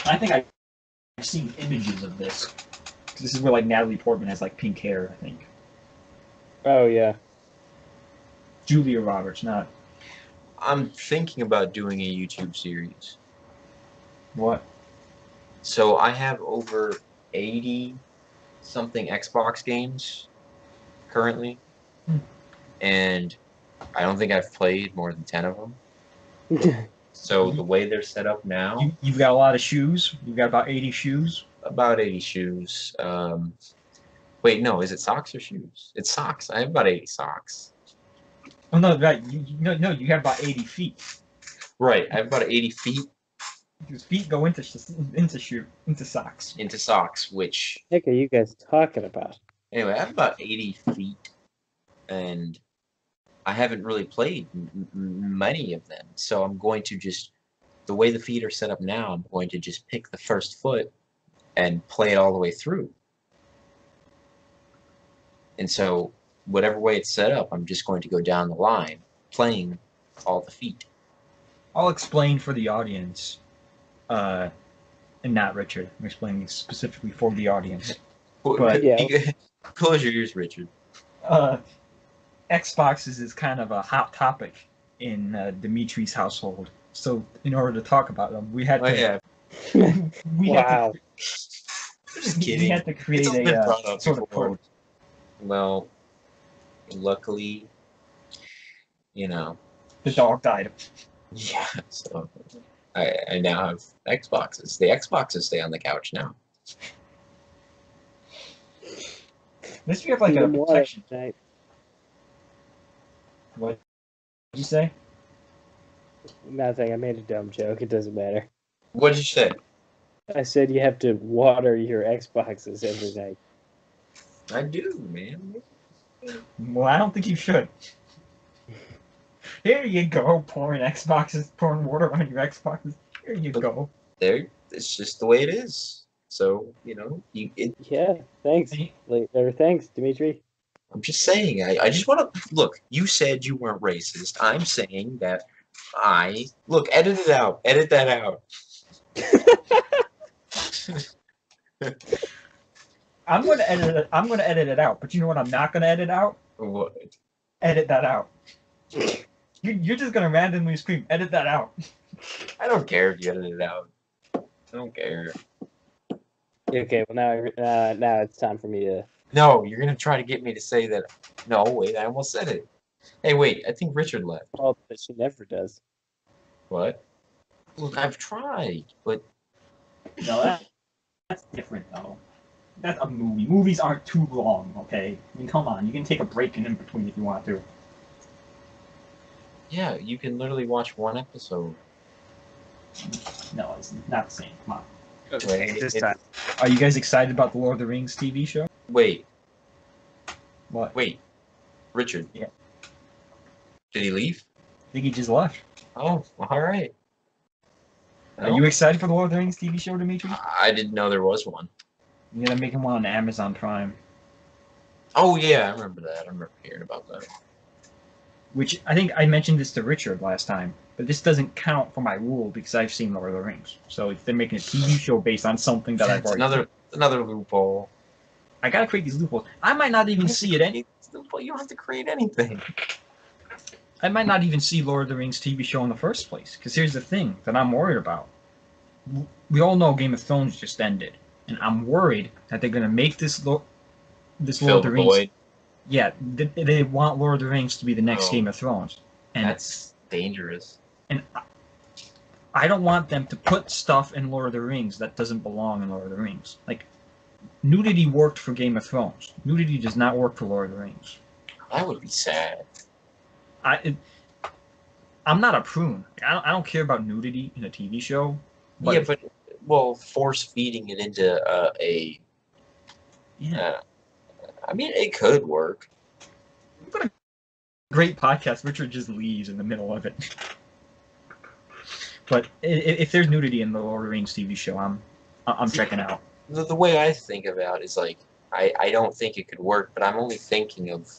I think I've seen images of this. This is where like Natalie Portman has like pink hair, I think. Oh, yeah. Julia Roberts, not. I'm thinking about doing a YouTube series. What? So I have over 80-something Xbox games currently. And I don't think I've played more than 10 of them. So the way they're set up now... You've got a lot of shoes? You've got about 80 shoes? About 80 shoes. Wait, no, is it socks or shoes? It's socks. I have about 80 socks. Oh, no, right. No, you have about 80 feet. Right, I have about 80 feet. His feet go into socks. Into socks, which... What the heck are you guys talking about? Anyway, I have about 80 feet, and I haven't really played many of them. So I'm going to just... The way the feet are set up now, I'm going to just pick the first foot and play it all the way through. And so, whatever way it's set up, I'm just going to go down the line, playing all the feet. I'll explain for the audience, and not Richard. I'm explaining specifically for the audience. But yeah. Close your ears, Richard. Xboxes is kind of a hot topic in Dimitri's household. So, in order to talk about them, we had to. We wow. Just kidding. We had to create a sort of code. Well, luckily, you know. The dog died. Yeah, so I now have Xboxes. The Xboxes stay on the couch now. This we have like a protection. What did you say? Nothing. I made a dumb joke. It doesn't matter. What did you say? I said you have to water your Xboxes every night. I do, man. Well, I don't think you should. Here you go, pouring water on your Xboxes. Here you go. There, it's just the way it is. So, you know, Yeah, thanks. Thanks, Dmitri. I'm just saying, I just want to, look, you said you weren't racist. I'm saying that look, edit it out. Edit that out. I'm going to edit it out, but you know what I'm not going to edit out? What? Edit that out. You're just going to randomly scream, edit that out. I don't care if you edit it out. I don't care. Okay, well now it's time for me to... No, you're going to try to get me to say that... No, wait, I almost said it. Hey, wait, I think Richard left. Oh, but she never does. What? Look, I've tried, but... No, that's different, though. That's a movie. Movies aren't too long, okay? I mean, come on. You can take a break in between if you want to. Yeah, you can literally watch one episode. No, it's not the same. Come on. Okay, Wait, this it- time. Are you guys excited about the Lord of the Rings TV show? Wait, What? Richard. Yeah. Did he leave? I think he just left. Oh, all right. Are you excited for the Lord of the Rings TV show, Dmitri? I didn't know there was one. You're gonna make him one on Amazon Prime, Oh yeah, I remember that. I remember hearing about that. which I think I mentioned this to Richard last time, but this doesn't count for my rule because I've seen Lord of the Rings. So if they're making a TV show based on something that I've It's already another loophole. I gotta create these loopholes. I might not even see it. You don't have to create anything. I might not even see Lord of the Rings TV show in the first place. Because here's the thing that I'm worried about. We all know Game of Thrones just ended, and I'm worried that they're gonna make this Lord of the Rings. Void. Yeah, they want Lord of the Rings to be the next Oh. Game of Thrones, and That's dangerous. I don't want them to put stuff in Lord of the Rings that doesn't belong in Lord of the Rings. Like nudity worked for Game of Thrones. Nudity does not work for Lord of the Rings. That would be sad. I'm not a prune. I don't care about nudity in a TV show. Yeah, but force feeding it into a. Yeah. I mean, it could work. What a great podcast. Richard just leaves in the middle of it. But if there's nudity in the Lord of the Rings TV show, I'm checking out. The way I think about it is like I don't think it could work, but I'm only thinking of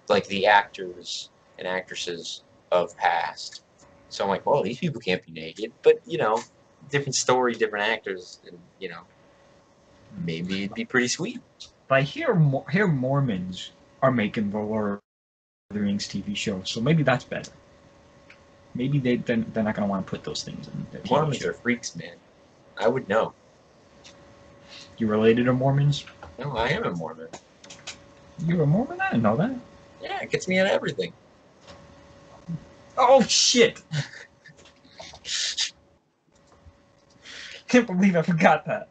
like the actors and actresses of past. So I'm like, well, these people can't be naked, but different story, different actors, and maybe it'd be pretty sweet. But I hear Mormons are making the Lord of the Rings TV show, so maybe that's better. Maybe they're not going to want to put those things in their TV Mormons show. are freaks, man. I would know. You related to Mormons? No, I am a Mormon. You're a Mormon? I didn't know that. Yeah, it gets me out of everything. Oh, shit! Can't believe I forgot that.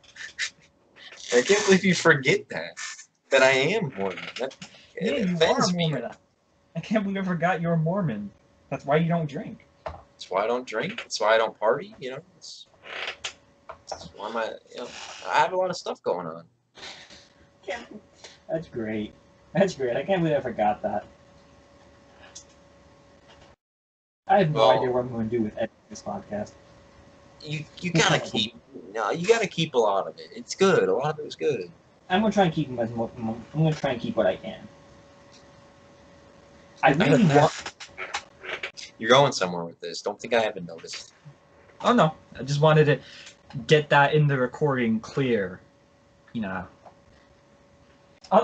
I can't believe you forget that I am Mormon. Yeah, It you are offends a me. Mormon. I can't believe I forgot you're a Mormon. That's why you don't drink. That's why I don't drink. That's why I don't party. That's why I have a lot of stuff going on. Yeah. That's great. That's great. I can't believe I forgot that. I have no idea what I'm going to do with editing this podcast. You gotta keep a lot of it. It's good. A lot of it was good. I'm going to try and keep I'm going to try and keep what I can. I really want. You're going somewhere with this. Don't think I haven't noticed. Oh no! I just wanted to get that in the recording clear. I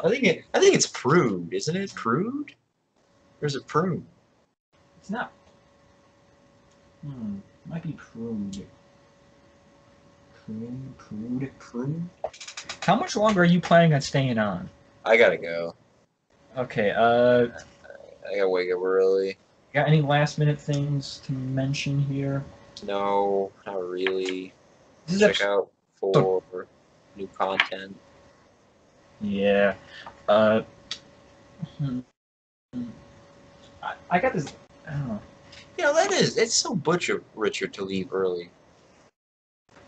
think it's prude, isn't it? Prude? There's a prune. It's not. Might be prude. Prude. How much longer are you planning on staying on? I gotta go. Okay. I gotta wake up early. Got any last minute things to mention here? No, not really. This is Check out for new content. Yeah. I got this. I don't know. It's so butcher Richard to leave early.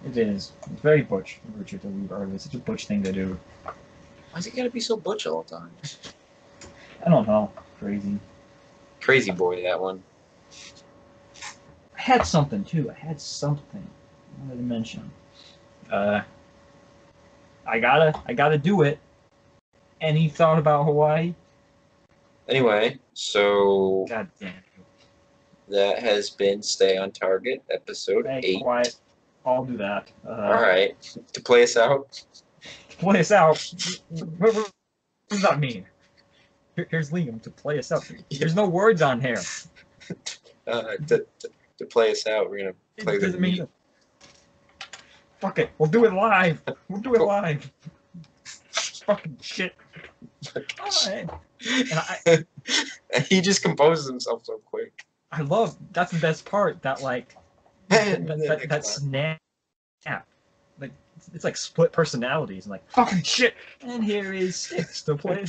It is. It's very butch, Richard, to leave early. It's such a butch thing to do. Why's it gotta be so butch all the time? I don't know. Crazy. Crazy boy, that one. I had something too. I wanted to mention. I gotta do it. Any thought about Hawaii? Anyway, so God damn. that has been Stay on Target, episode Hey, 8. quiet. I'll do that. Alright. To play us out, Play us out. What does that mean? Here's Liam to play us out. There's no words on here. to play us out, we're gonna play It the doesn't mean. Fuck it. We'll do it live. Fucking shit. Alright. And He just composes himself so quick. I love. That's the best part. That that snap. Like it's like split personalities and like fucking shit. And here is Six to play.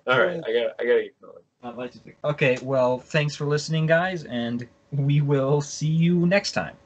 All right, I gotta get going. Okay, well, thanks for listening, guys, and we will see you next time.